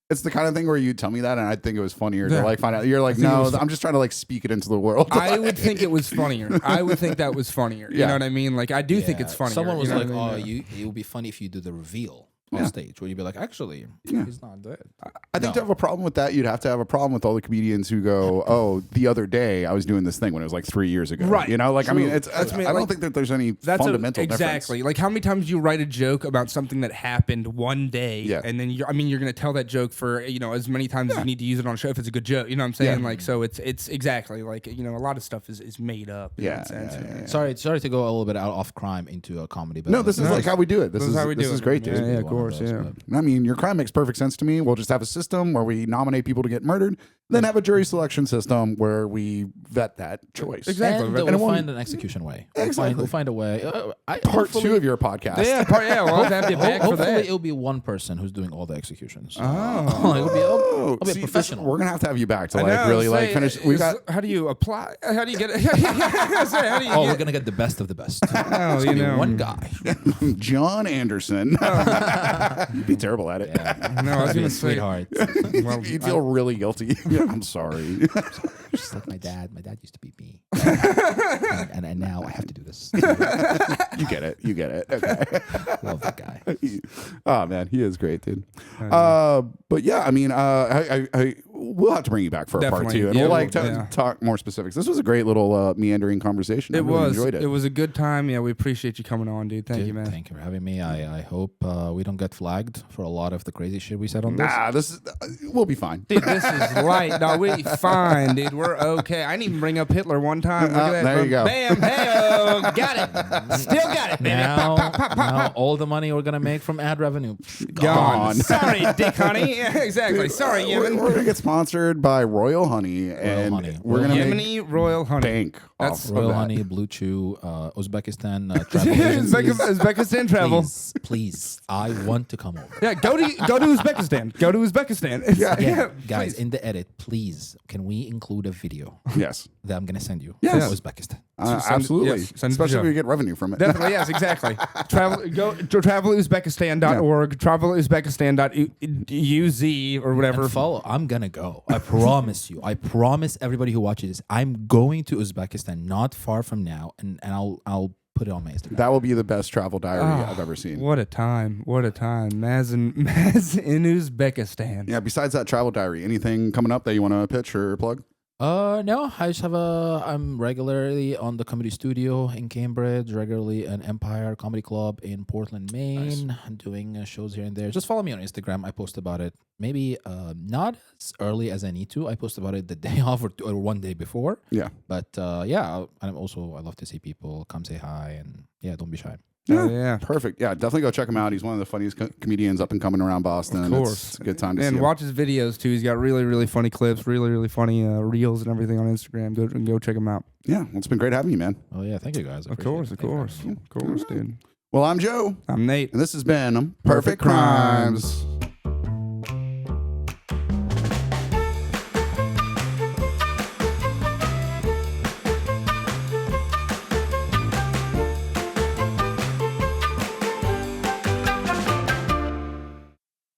it's the kind of thing where you tell me that, and I think it was funnier to like find out. You're like, no, I'm just trying to like speak it into the world. I would think it was funnier. I would think that was funnier. You know what I mean? Like I do think it's funnier. Someone was like, oh, it would be funny if you do the reveal on stage, where you'd be like, actually, he's not dead. I think to have a problem with that, you'd have to have a problem with all the comedians who go, oh, the other day I was doing this thing when it was like 3 years ago. Right. Like, true. I mean, I don't think that there's any fundamental difference. Exactly. Like how many times you write a joke about something that happened one day, and then you're going to tell that joke for, as many times as you need to use it on a show if it's a good joke. You know what I'm saying? Like, so it's exactly like, a lot of stuff is made up. Sorry to go a little bit off crime into a comedy, but no, this is like how we do it. This is how we do it. This is great, dude. Yeah, of course. I mean, your crime makes perfect sense to me. We'll just have a system where we nominate people to get murdered, then have a jury selection system where we vet that choice. Exactly. And we'll find an execution way. Exactly. We'll find a way. Part 2 of your podcast. We'll have you back for that. Hopefully it'll be one person who's doing all the executions. It'll be a professional. We're going to have you back to like finish. How do you apply? How do you get it? We're going to get the best of the best. One guy. John Anderson. You'd be terrible at it. Yeah. No, I was going to say. Sweetheart. Well, you'd feel really guilty. I'm sorry. Just like my dad. My dad used to beat me. and now I have to do this. You get it. Okay. Love that guy. Oh, man. He is great, dude. But yeah, I mean, we'll have to bring you back for a part 2. And we'll talk more specifics. This was a great little meandering conversation. I really enjoyed it. It was a good time. Yeah, we appreciate you coming on, dude. Thank you, man. Thank you for having me. I hope we don't get flagged for a lot of the crazy shit we said on this. Nah, we'll be fine. Dude, this is light. No, we fine, dude. We're okay. I didn't even bring up Hitler one time. Look at that. There you go. Bam, hey, got it. Still got it, baby. Now all the money we're going to make from ad revenue, gone. Sorry, Dick Honey. Yeah, exactly. Sorry, Yemen. We're going to get sponsored by Royal Honey. We're going to Yemeni Royal Honey. Bank. That's Royal Honey, Blue Chew, Uzbekistan travel agencies. Uzbekistan travel. Please, I want to come over. Yeah, go to Uzbekistan. Go to Uzbekistan. Yeah, guys, in the edit, please, can we include a video? Yes. That I'm going to send you. Yes. Uzbekistan. Absolutely. Yes, especially if we get revenue from it. Definitely, yes, exactly. Go to traveluzbekistan.org, traveluzbekistan.uz or whatever. And follow. I'm going to go. I promise you. I promise everybody who watches this, I'm going to Uzbekistan not far from now, and I'll put it on my Instagram. That will be the best travel diary I've ever seen. What a time. Maz in Uzbekistan. Yeah, besides that travel diary, anything coming up that you want to pitch or plug? No, I just have I'm regularly on the Comedy Studio in Cambridge, regularly an Empire Comedy Club in Portland, Maine. Nice. I'm doing shows here and there. Just follow me on Instagram. I post about it maybe not as early as I need to. I post about it the day of or one day before. Yeah. But I love to see people. Come say hi and don't be shy. Yeah, perfect. Yeah, definitely go check him out. He's one of the funniest comedians up and coming around Boston. Of course. It's a good time to see him. And watch his videos, too. He's got really, really funny clips, really, really funny reels and everything on Instagram. Go check him out. Yeah, well, it's been great having you, man. Oh, yeah. Thank you, guys. Of course, dude. Well, I'm Joe. I'm Nate. And this has been Perfect Crimes.